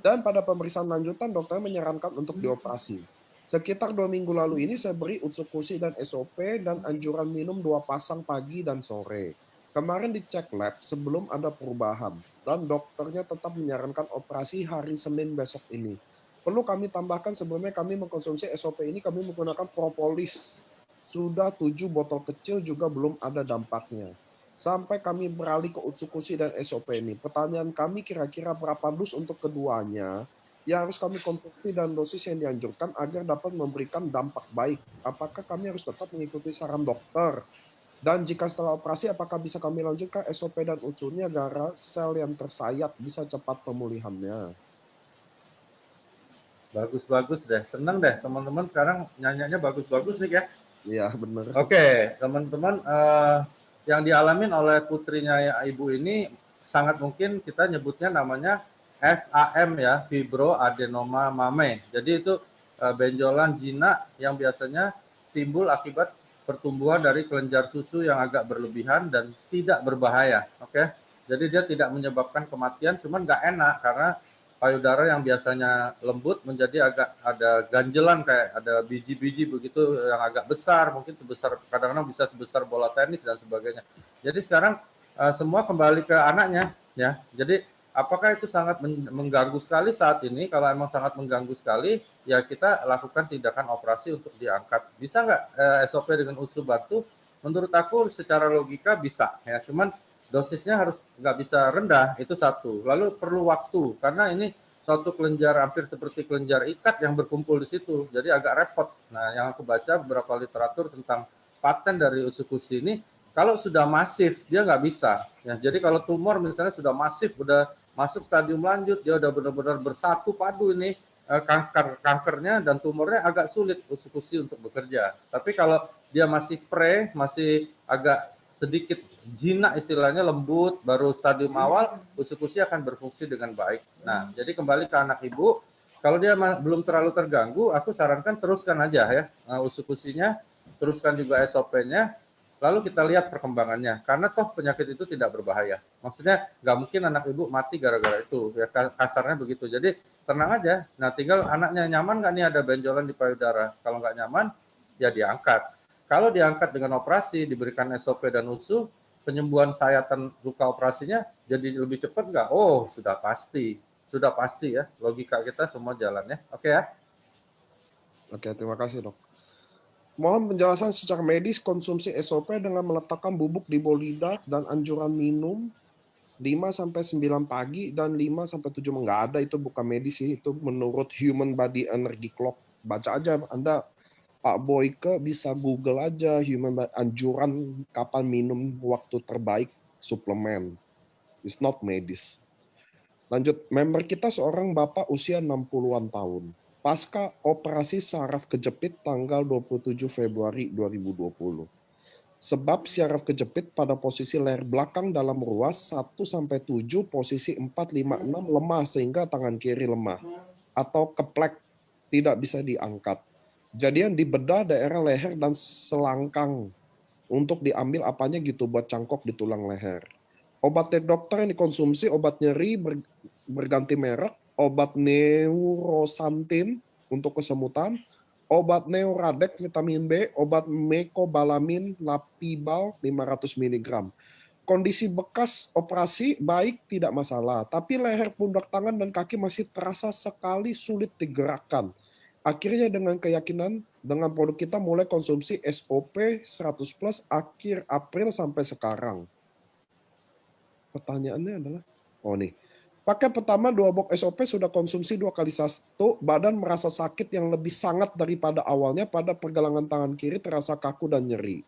Dan pada pemeriksaan lanjutan dokter menyarankan untuk dioperasi. Sekitar 2 minggu lalu ini saya beri utsukusi dan SOP dan anjuran minum 2 pasang pagi dan sore. Kemarin dicek lab sebelum ada perubahan dan dokternya tetap menyarankan operasi hari Senin besok ini. Perlu kami tambahkan sebelumnya kami mengkonsumsi SOP ini kami menggunakan propolis. Sudah 7 botol kecil juga belum ada dampaknya. Sampai kami beralih ke utsukusi dan SOP ini. Pertanyaan kami kira-kira berapa dus untuk keduanya yang harus kami konsumsi dan dosis yang dianjurkan agar dapat memberikan dampak baik. Apakah kami harus tetap mengikuti saran dokter? Dan jika setelah operasi, apakah bisa kami lanjutkan SOP dan unsurnya agar sel yang tersayat bisa cepat pemulihannya? Bagus-bagus deh, seneng deh teman-teman sekarang nyanyinya bagus-bagus nih ya. Iya, benar. Oke, teman-teman, yang dialamin oleh putrinya ibu ini sangat mungkin kita nyebutnya namanya FAM ya, fibroadenoma mame. Jadi itu benjolan jinak yang biasanya timbul akibat pertumbuhan dari kelenjar susu yang agak berlebihan dan tidak berbahaya. Oke, jadi dia tidak menyebabkan kematian, cuman nggak enak karena payudara yang biasanya lembut menjadi agak ada ganjelan kayak ada biji-biji begitu yang agak besar, mungkin sebesar kadang-kadang bisa sebesar bola tenis dan sebagainya. Jadi sekarang semua kembali ke anaknya ya. Jadi apakah itu sangat mengganggu sekali saat ini? Kalau emang sangat mengganggu sekali, ya kita lakukan tindakan operasi untuk diangkat. Bisa nggak SOP dengan usus batu? Menurut aku secara logika bisa ya. Cuman dosisnya harus nggak bisa rendah, itu satu. Lalu perlu waktu, karena ini suatu kelenjar hampir seperti kelenjar ikat yang berkumpul di situ, jadi agak repot. Nah, yang aku baca beberapa literatur tentang paten dari usus ini, kalau sudah masif, dia nggak bisa. Ya, jadi kalau tumor misalnya sudah masif, udah masuk stadium lanjut, dia udah benar-benar bersatu padu ini, kankernya dan tumornya agak sulit usus untuk bekerja. Tapi kalau dia masih masih agak sedikit jinak istilahnya lembut, baru stadium awal, usus akan berfungsi dengan baik. Nah, jadi kembali ke anak ibu, kalau dia belum terlalu terganggu, aku sarankan teruskan aja ya usus-usinya, teruskan juga SOP-nya, lalu kita lihat perkembangannya. Karena toh penyakit itu tidak berbahaya. Maksudnya nggak mungkin anak ibu mati gara-gara itu, ya kasarnya begitu. Jadi tenang aja. Nah, tinggal anaknya nyaman nggak nih ada benjolan di payudara. Kalau nggak nyaman, ya diangkat. Kalau diangkat dengan operasi, diberikan SOP dan USU, penyembuhan sayatan luka operasinya jadi lebih cepat nggak? Oh, sudah pasti ya. Logika kita semua jalan ya. Oke ya. Oke, terima kasih dok. Mohon penjelasan secara medis konsumsi SOP dengan meletakkan bubuk di bawah lidah dan anjuran minum 5-9 pagi dan 5-7 nggak ada, itu bukan medis sih, itu menurut Human Body Energy Clock. Baca aja Anda, Pak Boyke bisa Google aja anjuran kapan minum waktu terbaik suplemen. It's not medis. Lanjut, member kita seorang bapak usia 60-an tahun. Pasca operasi saraf kejepit tanggal 27 Februari 2020. Sebab syaraf kejepit pada posisi leher belakang dalam ruas 1-7, posisi 4-5-6 lemah sehingga tangan kiri lemah. Atau keplek, tidak bisa diangkat. Jadian dibedah daerah leher dan selangkang untuk diambil apanya gitu buat cangkok di tulang leher. Obat dari dokter yang dikonsumsi obat nyeri berganti merek, obat neurosantin untuk kesemutan, obat Neuradek vitamin B, obat mecobalamin lapibal 500 mg. kondisi bekas operasi baik, tidak masalah. Tapi leher, pundak, tangan, dan kaki masih terasa sekali sulit digerakkan. Akhirnya dengan keyakinan, dengan produk kita mulai konsumsi SOP 100 plus akhir April sampai sekarang. Pertanyaannya adalah, oh nih, pakai pertama 2 box SOP sudah konsumsi 2 kali 1, badan merasa sakit yang lebih sangat daripada awalnya, pada pergelangan tangan kiri terasa kaku dan nyeri.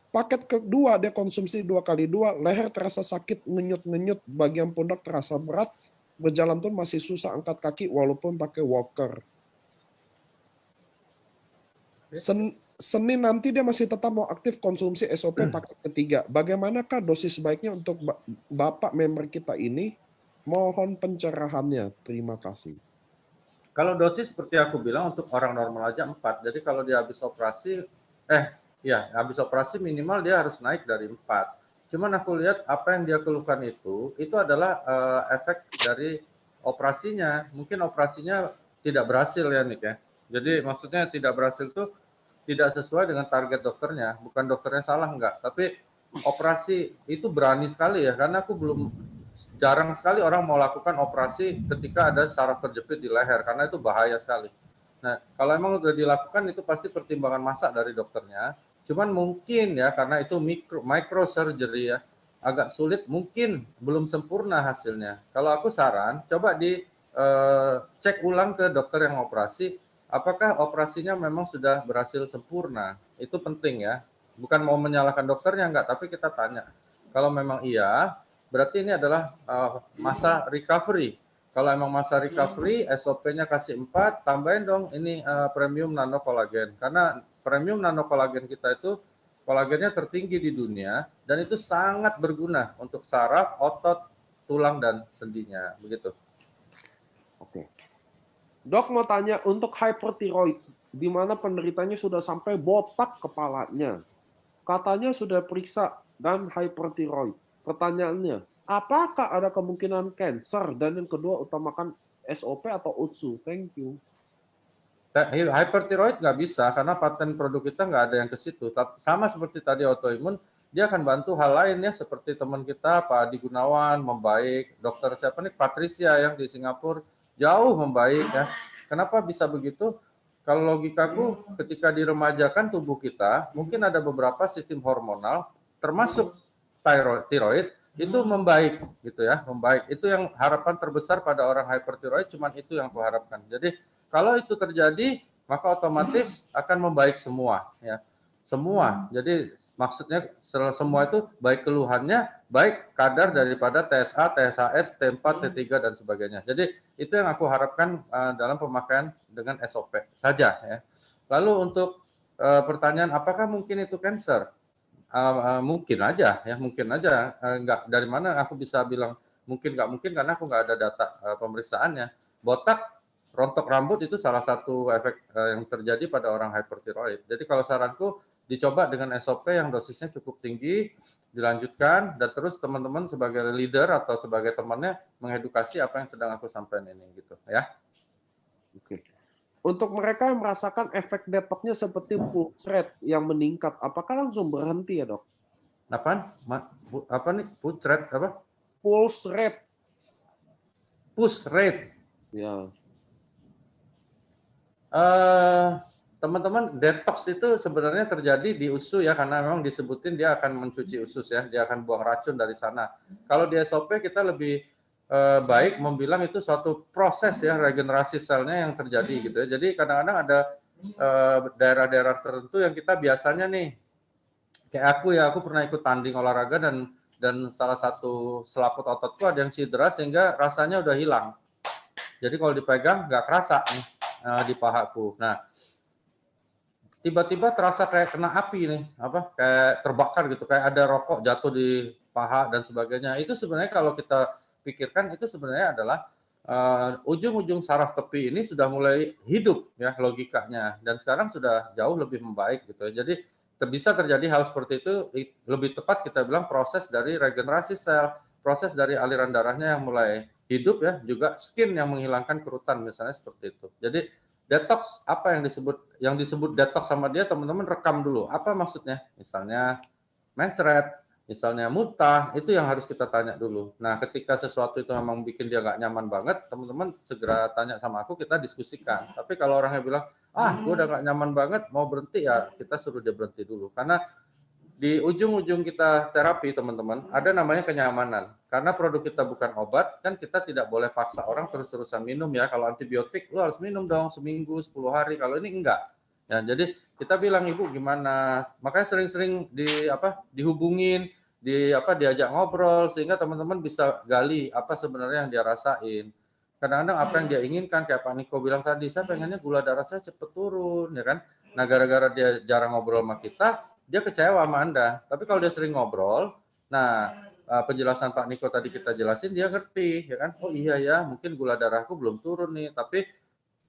Paket kedua dia konsumsi 2 kali 2, leher terasa sakit, ngenyut-ngenyut, bagian pundak terasa berat, berjalan pun masih susah angkat kaki walaupun pakai walker. Senin nanti dia masih tetap mau aktif konsumsi SOP paket ketiga. Bagaimanakah dosis sebaiknya untuk Bapak member kita ini? Mohon pencerahannya. Terima kasih. Kalau dosis seperti aku bilang untuk orang normal aja 4. Jadi kalau dia habis operasi, habis operasi minimal dia harus naik dari 4. Cuman aku lihat apa yang dia keluhkan itu adalah efek dari operasinya. Mungkin operasinya tidak berhasil ya Nick ya. Jadi maksudnya tidak berhasil tuh tidak sesuai dengan target dokternya. Bukan dokternya salah enggak, tapi operasi itu berani sekali ya, karena aku jarang sekali orang mau lakukan operasi ketika ada saraf terjepit di leher, karena itu bahaya sekali. Nah, kalau emang sudah dilakukan itu pasti pertimbangan masak dari dokternya. Cuman mungkin ya karena itu micro surgery ya, agak sulit, mungkin belum sempurna hasilnya. Kalau aku saran, coba cek ulang ke dokter yang operasi, apakah operasinya memang sudah berhasil sempurna. Itu penting ya. Bukan mau menyalahkan dokternya enggak, tapi kita tanya. Kalau memang iya, berarti ini adalah masa recovery. Kalau emang masa recovery, SOP-nya kasih 4, tambahin dong ini premium nano kolagen. Karena premium nano kolagen kita itu kolagennya tertinggi di dunia dan itu sangat berguna untuk saraf, otot, tulang dan sendinya. Begitu. Oke. Dok mau tanya, untuk hyperthyroid, di mana penderitanya sudah sampai botak kepalanya. Katanya sudah periksa dan hyperthyroid. Pertanyaannya, apakah ada kemungkinan cancer? Dan yang kedua, utamakan SOP atau UTSU? Thank you. Hyperthyroid nggak bisa, karena paten produk kita nggak ada yang ke situ. Sama seperti tadi autoimun, dia akan bantu hal lain ya, seperti teman kita Pak Adi Gunawan membaik, dokter siapa nih Patricia yang di Singapura jauh membaik ya. Kenapa bisa begitu? Kalau logikaku, ketika diremajakan tubuh kita, mungkin ada beberapa sistem hormonal, termasuk tiroid, itu membaik gitu ya, membaik. Itu yang harapan terbesar pada orang hyperthyroid, cuman itu yang aku harapkan. Jadi kalau itu terjadi, maka otomatis akan membaik semua ya. Semua. Jadi maksudnya semua itu baik keluhannya, baik kadar daripada TSH, TSHS, T4, T3 dan sebagainya. Jadi itu yang aku harapkan dalam pemakaian dengan SOP saja ya. Lalu untuk pertanyaan apakah mungkin itu cancer? Mungkin aja ya, mungkin aja. Nggak, dari mana aku bisa bilang mungkin nggak mungkin, karena aku nggak ada data pemeriksaannya. Botak, rontok rambut itu salah satu efek yang terjadi pada orang hyperthyroid. Jadi kalau saranku dicoba dengan SOP yang dosisnya cukup tinggi, dilanjutkan, dan terus teman-teman sebagai leader atau sebagai temannya mengedukasi apa yang sedang aku sampaikan ini gitu ya. Oke. Untuk mereka yang merasakan efek detoxnya seperti pulse rate yang meningkat, apakah langsung berhenti ya dok? Apa nih pulse rate apa? Pulse rate. Pulse rate. Ya. Teman-teman, detox itu sebenarnya terjadi di usus ya, karena memang disebutin dia akan mencuci usus ya, dia akan buang racun dari sana. Kalau di SOP kita lebih baik membilang itu suatu proses ya, regenerasi selnya yang terjadi gitu ya. Jadi kadang-kadang ada daerah-daerah tertentu yang kita biasanya nih, kayak aku pernah ikut tanding olahraga dan salah satu selaput ototku ada yang cedera sehingga rasanya udah hilang. Jadi kalau dipegang nggak kerasa nih di pahaku. Nah, tiba-tiba terasa kayak kena api nih, kayak terbakar gitu, kayak ada rokok jatuh di paha dan sebagainya. Itu sebenarnya kalau kita pikirkan itu sebenarnya adalah ujung-ujung saraf tepi ini sudah mulai hidup ya logikanya, dan sekarang sudah jauh lebih membaik gitu. Jadi bisa terjadi hal seperti itu, lebih tepat kita bilang proses dari regenerasi sel, proses dari aliran darahnya yang mulai hidup ya, juga skin yang menghilangkan kerutan misalnya seperti itu. Jadi detox, apa yang disebut detox sama dia, teman-teman rekam dulu. Apa maksudnya? Misalnya mencret, misalnya muntah, itu yang harus kita tanya dulu. Nah, ketika sesuatu itu memang bikin dia nggak nyaman banget, teman-teman segera tanya sama aku, kita diskusikan. Tapi kalau orangnya bilang, gue udah nggak nyaman banget, mau berhenti, ya kita suruh dia berhenti dulu. Karena di ujung-ujung kita terapi, teman-teman, ada namanya kenyamanan. Karena produk kita bukan obat, kan kita tidak boleh paksa orang terus-terusan minum ya. Kalau antibiotik, lu harus minum dong seminggu, 10 hari. Kalau ini enggak. Ya, jadi kita bilang, Ibu gimana? Makanya sering-sering dihubungin, diajak ngobrol sehingga teman-teman bisa gali apa sebenarnya yang dia rasain. Kadang-kadang apa yang dia inginkan, kayak Pak Niko bilang tadi, saya pengennya gula darah saya cepet turun, ya kan? Nah, gara-gara dia jarang ngobrol sama kita, dia kecewa sama Anda. Tapi kalau dia sering ngobrol, nah penjelasan Pak Niko tadi kita jelasin, dia ngerti, ya kan? Oh iya ya, mungkin gula darahku belum turun nih, tapi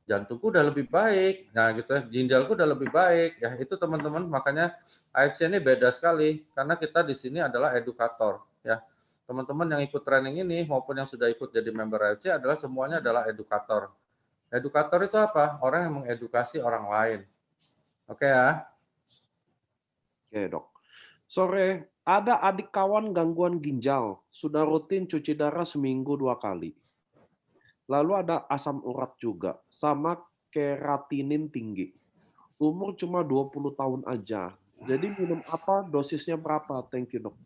jantungku udah lebih baik, nah gitu ya, ginjalku udah lebih baik, ya itu teman-teman, makanya AFC ini beda sekali, karena kita di sini adalah edukator, ya. Teman-teman yang ikut training ini maupun yang sudah ikut jadi member AFC adalah semuanya adalah edukator. Edukator itu apa? Orang yang mengedukasi orang lain. Oke ya. Oke, Dok. Sore, ada adik kawan gangguan ginjal, sudah rutin cuci darah seminggu 2 kali. Lalu ada asam urat juga, sama keratinin tinggi. Umur cuma 20 tahun aja. Jadi minum apa, dosisnya berapa? Thank you, Dok.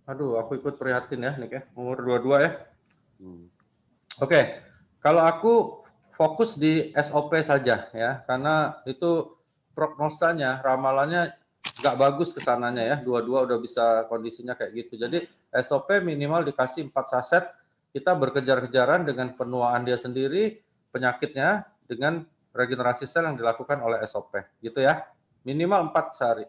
Aduh, aku ikut prihatin ya, Nick ya. Umur 22 ya. Hmm. Oke, kalau aku fokus di SOP saja ya, karena itu prognosanya, ramalannya nggak bagus kesananya ya. Dua-dua udah bisa kondisinya kayak gitu. Jadi SOP minimal dikasih 4 saset, kita berkejar-kejaran dengan penuaan dia sendiri, penyakitnya, dengan regenerasi sel yang dilakukan oleh SOP. Gitu ya. Minimal 4 sehari.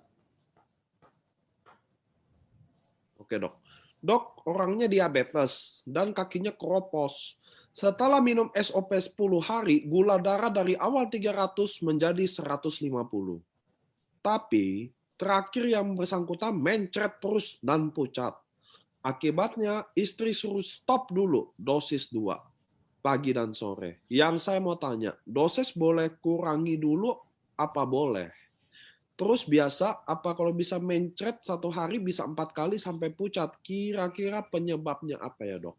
Oke, Dok. Dok, orangnya diabetes dan kakinya keropos. Setelah minum SOP 10 hari, gula darah dari awal 300 menjadi 150. Tapi, terakhir yang bersangkutan mencret terus dan pucat. Akibatnya, istri suruh stop dulu dosis 2, pagi dan sore. Yang saya mau tanya, dosis boleh kurangi dulu apa boleh? Terus biasa, apa kalau bisa mencret 1 hari bisa 4 kali sampai pucat? Kira-kira penyebabnya apa ya, Dok?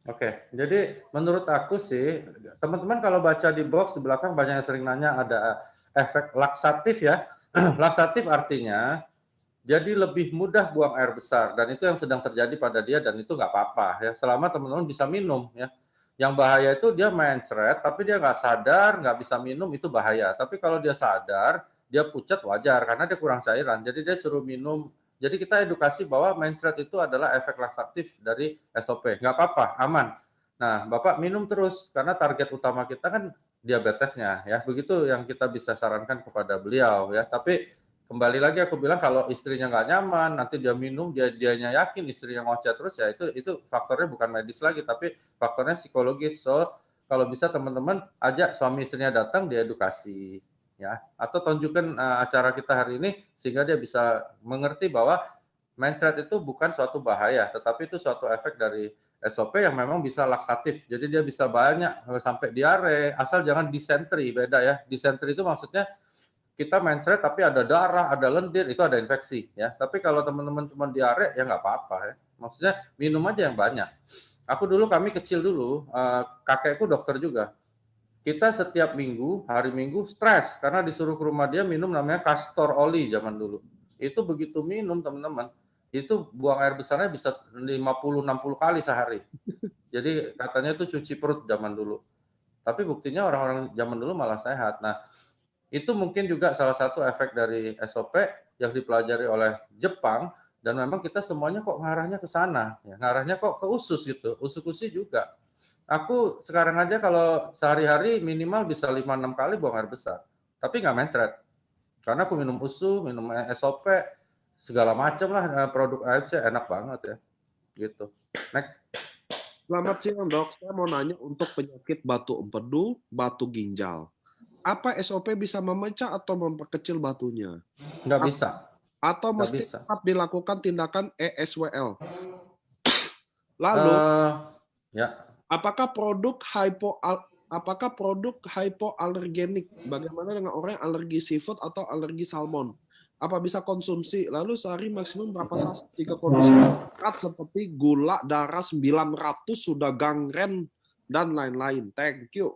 Oke, jadi menurut aku sih, teman-teman kalau baca di box di belakang banyak yang sering nanya ada efek laksatif ya. Laksatif artinya jadi lebih mudah buang air besar, dan itu yang sedang terjadi pada dia, dan itu nggak apa-apa ya, selama teman-teman bisa minum ya. Yang bahaya itu dia mencret, tapi dia nggak sadar, nggak bisa minum, itu bahaya. Tapi kalau dia sadar, dia pucat wajar, karena dia kurang cairan, jadi dia suruh minum. Jadi kita edukasi bahwa mencret itu adalah efek laksatif dari SOP, nggak apa-apa, aman. Nah, Bapak minum terus, karena target utama kita kan diabetesnya ya, begitu yang kita bisa sarankan kepada beliau ya. Tapi kembali lagi aku bilang, kalau istrinya nggak nyaman, nanti dia minum, dianya yakin istrinya ngoceh terus, ya itu faktornya bukan medis lagi, tapi faktornya psikologis. So kalau bisa teman-teman ajak suami istrinya datang, diedukasi ya, atau tunjukkan acara kita hari ini sehingga dia bisa mengerti bahwa mencret itu bukan suatu bahaya, tetapi itu suatu efek dari SOP yang memang bisa laksatif. Jadi dia bisa banyak sampai diare, asal jangan disentri, beda ya. Disentri itu maksudnya kita mencret tapi ada darah, ada lendir, itu ada infeksi ya. Tapi kalau teman-teman cuma diare, ya nggak apa-apa ya. Maksudnya minum aja yang banyak. Aku dulu, kami kecil dulu, kakekku dokter juga. Kita setiap minggu, hari Minggu stres karena disuruh ke rumah dia minum namanya castor oli zaman dulu. Itu begitu minum teman-teman, itu buang air besarnya bisa 50-60 kali sehari. Jadi katanya itu cuci perut zaman dulu. Tapi buktinya orang-orang zaman dulu malah sehat. Nah, itu mungkin juga salah satu efek dari SOP yang dipelajari oleh Jepang, dan memang kita semuanya kok ngarahnya ke sana, ya, ngarahnya kok ke usus gitu, usus-usus juga. Aku sekarang aja kalau sehari-hari minimal bisa 5-6 kali buang air besar, tapi nggak mencret. Karena aku minum usus, minum SOP, segala macam lah, produk AFC enak banget ya, gitu. Next. Selamat siang, Dok. Saya mau nanya untuk penyakit batu empedu, batu ginjal. Apa SOP bisa memecah atau memperkecil batunya? Nggak bisa, Atau nggak mesti bisa. tetap dilakukan tindakan ESWL? Lalu, Ya, apakah produk hypoallergenik? Bagaimana dengan orang yang alergi seafood atau alergi salmon? Apa bisa konsumsi? Lalu sehari maksimum berapa saset jika kondisi berat seperti gula darah 900 sudah gangren dan lain-lain. Thank you.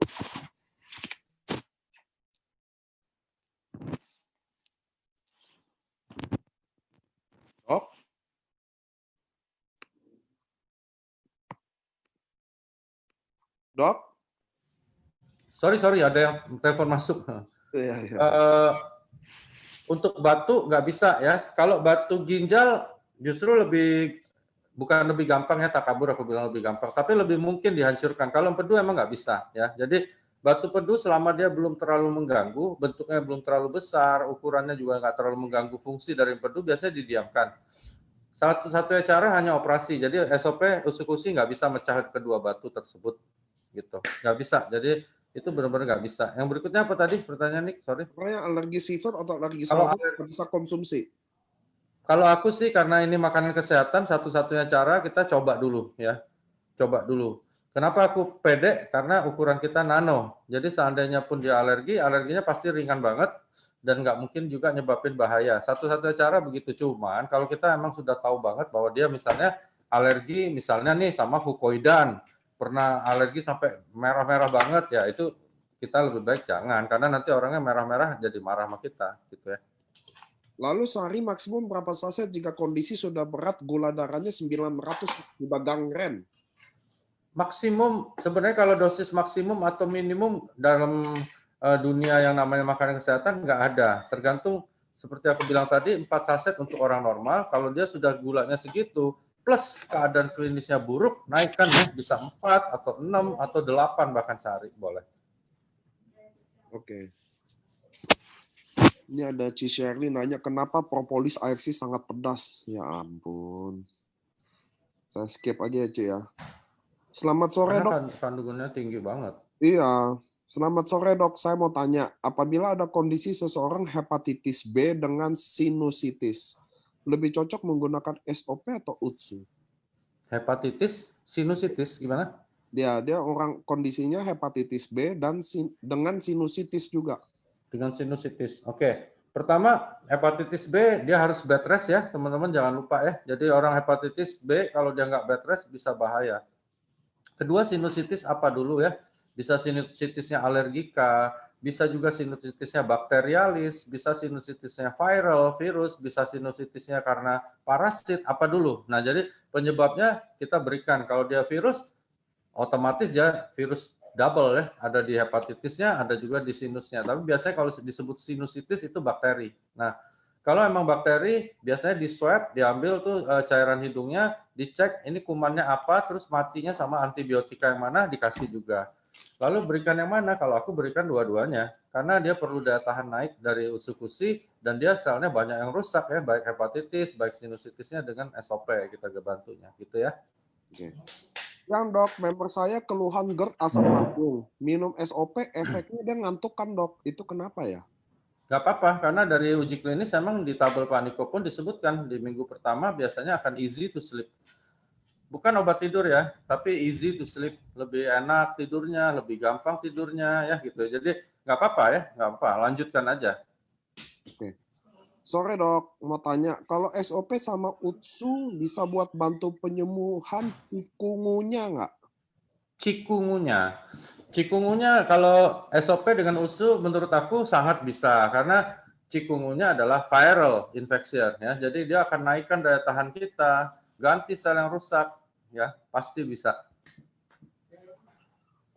Dok? Dok? Sorry, ada yang telepon masuk. Iya, iya. Untuk batu nggak bisa ya. Kalau batu ginjal justru bukan lebih gampang ya, takabur aku bilang lebih gampang, tapi lebih mungkin dihancurkan. Kalau empedu emang nggak bisa ya. Jadi batu pedu selama dia belum terlalu mengganggu, bentuknya belum terlalu besar, ukurannya juga nggak terlalu mengganggu fungsi dari empedu, biasanya didiamkan. Satu-satunya cara hanya operasi. Jadi SOP usukusi nggak bisa mecah kedua batu tersebut gitu. Nggak bisa. Jadi itu benar-benar nggak bisa. Yang berikutnya apa tadi pertanyaan Nick? Sorry. Pokoknya alergi seafood atau alergi Kalau salmon bisa konsumsi. Kalau aku sih karena ini makanan kesehatan, satu-satunya cara kita coba dulu ya. Coba dulu. Kenapa aku pede? Karena ukuran kita nano. Jadi seandainya pun dia alergi, alerginya pasti ringan banget dan nggak mungkin juga nyebabin bahaya. Satu-satunya cara begitu. Cuman kalau kita emang sudah tahu banget bahwa dia misalnya alergi, misalnya nih sama fukoidan, pernah alergi sampai merah-merah banget ya, itu kita lebih baik jangan. Karena nanti orangnya merah-merah jadi marah sama kita gitu ya. Lalu sehari maksimum berapa saset jika kondisi sudah berat, gula darahnya 900 sudah gangren? Maksimum sebenarnya kalau dosis maksimum atau minimum dalam dunia yang namanya makanan kesehatan nggak ada. Tergantung seperti aku bilang tadi 4 saset untuk orang normal. Kalau dia sudah gulanya segitu plus keadaan klinisnya buruk, naikkan ya bisa 4 atau 6 atau 8 bahkan sehari boleh. Oke. Ini ada Ci Shirley nanya kenapa propolis AFC sangat pedas. Ya ampun. Saya skip aja ya, Ci ya. Selamat sore, Karena Dok. kandungannya tinggi banget. Iya. Selamat sore, Dok. Saya mau tanya, apabila ada kondisi seseorang hepatitis B dengan sinusitis, lebih cocok menggunakan SOP atau UTSU? Hepatitis, sinusitis gimana? Dia orang kondisinya hepatitis B dan dengan sinusitis juga. Dengan sinusitis. Oke. Pertama, hepatitis B dia harus bed rest ya, teman-teman jangan lupa ya. Jadi orang hepatitis B kalau dia nggak bed rest bisa bahaya. Kedua, sinusitis apa dulu ya? Bisa sinusitisnya alergika, bisa juga sinusitisnya bakterialis, bisa sinusitisnya viral, virus, bisa sinusitisnya karena parasit, apa dulu? Nah, jadi penyebabnya kita berikan. Kalau dia virus, otomatis dia virus double ya, ada di hepatitisnya, ada juga di sinusnya. Tapi biasanya kalau disebut sinusitis itu bakteri. Nah, kalau emang bakteri, biasanya di swab, diambil tuh cairan hidungnya, dicek ini kumannya apa, terus matinya sama antibiotika yang mana, dikasih juga. Lalu berikan yang mana? Kalau aku berikan dua-duanya, karena dia perlu daya tahan naik dari usukusi, dan dia selnya banyak yang rusak ya, baik hepatitis, baik sinusitisnya dengan SOP kita bantunya, gitu ya. Oke. Yang Dok, member saya keluhan GERD asam lambung. Minum SOP efeknya dia ngantuk kan Dok? Itu kenapa ya? Nggak apa-apa, karena dari uji klinis emang di tabel Paniko pun disebutkan di minggu pertama biasanya akan easy to sleep. Bukan obat tidur ya, tapi easy to sleep. Lebih enak tidurnya, lebih gampang tidurnya ya gitu. Jadi nggak apa-apa ya, nggak apa, lanjutkan aja. Oke. Sore Dok, mau tanya, kalau SOP sama UTSU bisa buat bantu penyembuhan cikungunya nggak? Cikungunya kalau SOP dengan USU menurut aku sangat bisa karena cikungunya adalah viral infection ya. Jadi dia akan naikkan daya tahan kita, ganti sel yang rusak ya, pasti bisa.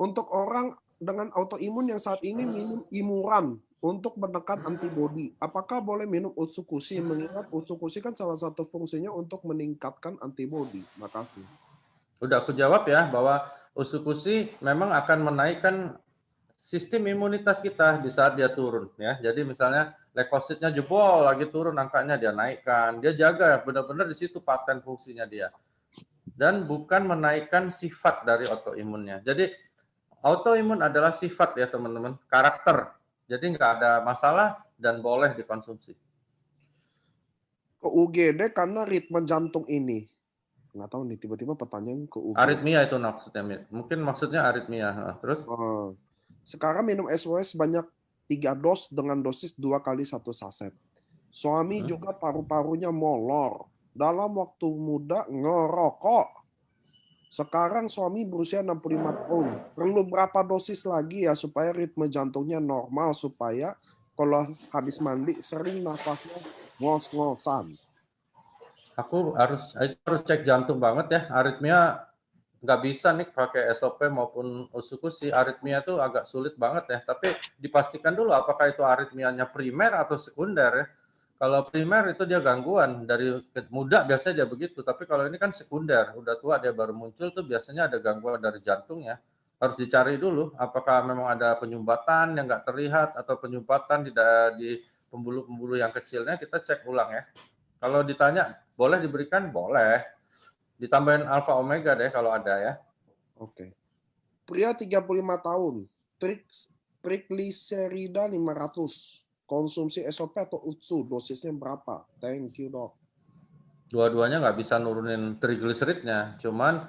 Untuk orang dengan autoimun yang saat ini minum imuran untuk menekan antibodi, apakah boleh minum utsukushi? Mengingat utsukushi kan salah satu fungsinya untuk meningkatkan antibodi. Makasih. Udah aku jawab ya bahwa usukusi memang akan menaikkan sistem imunitas kita di saat dia turun ya. Jadi misalnya leukositnya jebol lagi turun angkanya dia naikkan. Dia jaga benar-benar di situ paten fungsinya dia. Dan bukan menaikkan sifat dari autoimunnya. Jadi autoimun adalah sifat ya teman-teman, karakter. Jadi nggak ada masalah dan boleh dikonsumsi. Ke UGD karena ritme jantung ini. Nggak tahu nih, tiba-tiba pertanyaan ke UGD. Aritmia itu maksudnya. Mungkin maksudnya aritmia. Terus? Sekarang minum SOS banyak 3 dos dengan dosis 2 kali 1 saset. Suami juga paru-parunya molor. Dalam waktu muda ngerokok. Sekarang suami berusia 65 tahun. Perlu berapa dosis lagi ya supaya ritme jantungnya normal, supaya kalau habis mandi sering nafasnya ngos-ngosan. Aku harus cek jantung banget ya. Aritmia nggak bisa nih pakai SOP maupun usukusi. Aritmia itu agak sulit banget ya. Tapi dipastikan dulu apakah itu aritmianya primer atau sekunder ya. Kalau primer itu dia gangguan dari muda biasanya dia begitu. Tapi kalau ini kan sekunder, udah tua dia baru muncul tuh biasanya ada gangguan dari jantungnya. Harus dicari dulu apakah memang ada penyumbatan yang nggak terlihat atau penyumbatan di pembuluh-pembuluh yang kecilnya, kita cek ulang ya. Kalau ditanya boleh diberikan, boleh. Ditambahin alfa omega deh kalau ada ya. Oke. Pria 35 tahun, trigliserida 500. Konsumsi SOP atau UTSU, dosisnya berapa? Thank you, Dok. Dua-duanya nggak bisa nurunin trigliseridnya, cuman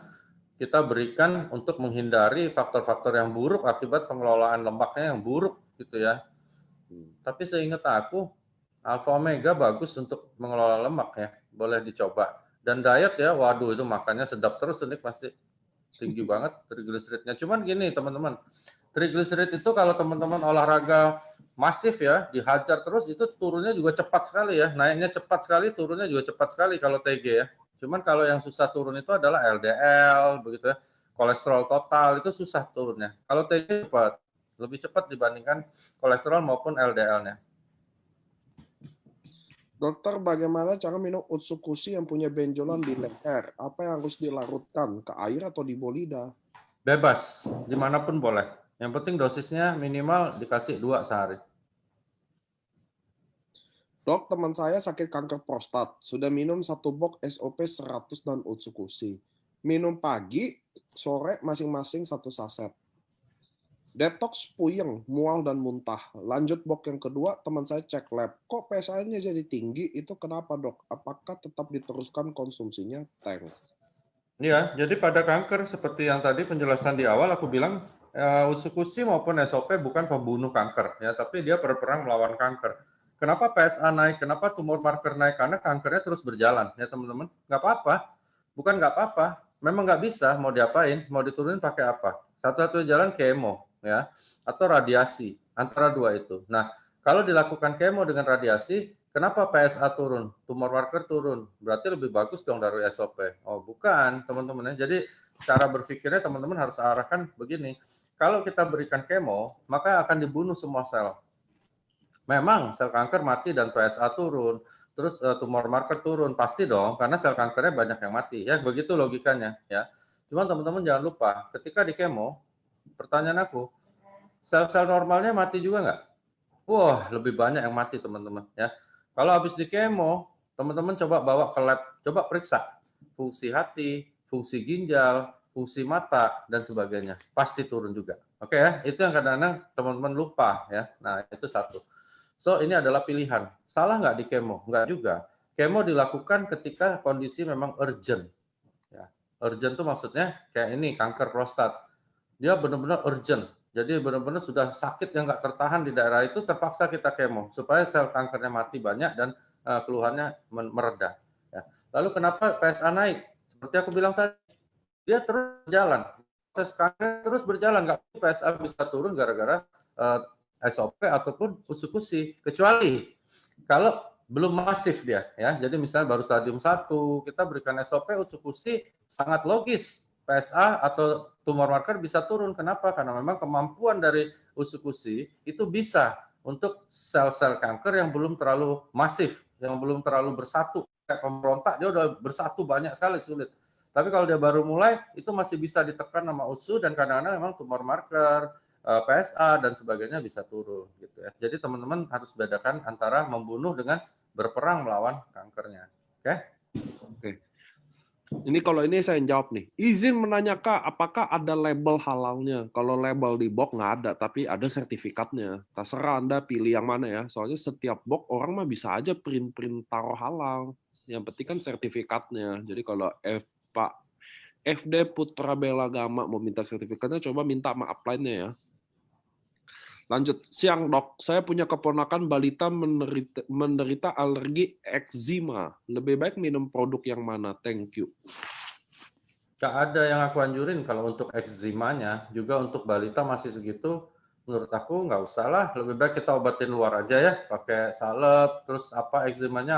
kita berikan untuk menghindari faktor-faktor yang buruk akibat pengelolaan lemaknya yang buruk gitu ya. Tapi seingat aku, alfa omega bagus untuk mengelola lemak ya, boleh dicoba. Dan diet ya, waduh itu makannya sedap terus, ini pasti tinggi banget trigliseridnya. Cuman gini teman-teman, trigliserid itu kalau teman-teman olahraga masif ya, dihajar terus itu turunnya juga cepat sekali ya, naiknya cepat sekali, turunnya juga cepat sekali kalau TG ya. Cuman kalau yang susah turun itu adalah LDL begitu ya, kolesterol total itu susah turunnya. Kalau TG cepat, lebih cepat dibandingkan kolesterol maupun LDL-nya. Dokter, bagaimana cara minum utsukushi yang punya benjolan di leher? Apa yang harus dilarutkan? Ke air atau di lidah? Bebas, dimanapun boleh. Yang penting dosisnya minimal dikasih 2 sehari. Dok, teman saya sakit kanker prostat. Sudah minum 1 box SOP 100 dan utsukushi. Minum pagi, sore masing-masing 1 saset. Detox puyeng, mual dan muntah. Lanjut box yang kedua, teman saya cek lab. Kok PSA-nya jadi tinggi? Itu kenapa, Dok? Apakah tetap diteruskan konsumsinya? Thanks. Iya, jadi pada kanker seperti yang tadi penjelasan di awal aku bilang, utsukushi maupun SOP bukan pembunuh kanker ya, tapi dia berperang melawan kanker. Kenapa PSA naik? Kenapa tumor marker naik? Karena kankernya terus berjalan ya teman-teman. Nggak apa-apa, bukan nggak apa-apa, memang nggak bisa, mau diapain, mau diturunin pakai apa? Satu-satunya jalan kemo ya, atau radiasi, antara dua itu. Nah, kalau dilakukan kemo dengan radiasi, kenapa PSA turun, tumor marker turun? Berarti lebih bagus dong dari SOP. Oh, bukan, teman-teman ya. Jadi cara berpikirnya teman-teman harus arahkan begini. Kalau kita berikan kemo, maka akan dibunuh semua sel. Memang sel kanker mati dan PSA turun, terus tumor marker turun, pasti dong, karena sel kankernya banyak yang mati. Ya, begitu logikanya ya. Cuman teman-teman jangan lupa, ketika di kemo, pertanyaan aku, sel-sel normalnya mati juga nggak? Wah, lebih banyak yang mati teman-teman ya. Kalau habis di kemo, teman-teman coba bawa ke lab, coba periksa fungsi hati, fungsi ginjal, fungsi mata dan sebagainya. Pasti turun juga. Oke ya, itu yang kadang-kadang teman-teman lupa ya. Nah, itu satu. So, ini adalah pilihan. Salah nggak di kemo? Nggak juga. Kemo dilakukan ketika kondisi memang urgent. Ya. Urgent itu maksudnya kayak ini, kanker prostat. Dia benar-benar urgent. Jadi benar-benar sudah sakit yang nggak tertahan di daerah itu, terpaksa kita kemo supaya sel kankernya mati banyak dan keluhannya mereda. Ya. Lalu kenapa PSA naik? Seperti aku bilang tadi, dia terus berjalan. Proses kanker terus berjalan, nggak PSA bisa turun gara-gara SOP ataupun usukusi, kecuali kalau belum masif dia ya. Jadi misalnya baru stadium 1, kita berikan SOP usukusi, sangat logis PSA atau tumor marker bisa turun. Kenapa? Karena memang kemampuan dari usukusi itu bisa untuk sel-sel kanker yang belum terlalu masif, yang belum terlalu bersatu. Kayak pemberontak dia udah bersatu banyak sekali, sulit. Tapi kalau dia baru mulai, itu masih bisa ditekan sama USU dan kadang-kadang memang tumor marker, PSA dan sebagainya bisa turun gitu ya. Jadi teman-teman harus bedakan antara membunuh dengan berperang melawan kankernya. Oke? Oke. Ini kalau ini saya jawab nih. Izin menanya Kak, apakah ada label halalnya? Kalau label di box nggak ada, tapi ada sertifikatnya. Terserah Anda pilih yang mana ya. Soalnya setiap box orang mah bisa aja print-print taruh halal. Yang penting kan sertifikatnya. Jadi kalau Pak FD Putra Bela Gama mau minta sertifikatnya, coba minta sama upline-nya ya. Lanjut, siang dok, saya punya keponakan balita menderita alergi eksima. Lebih baik minum produk yang mana? Thank you. Gak ada yang aku anjurin kalau untuk ekzimanya, juga untuk balita masih segitu, menurut aku nggak usah lah, lebih baik kita obatin luar aja ya, pakai salep, terus apa ekzimanya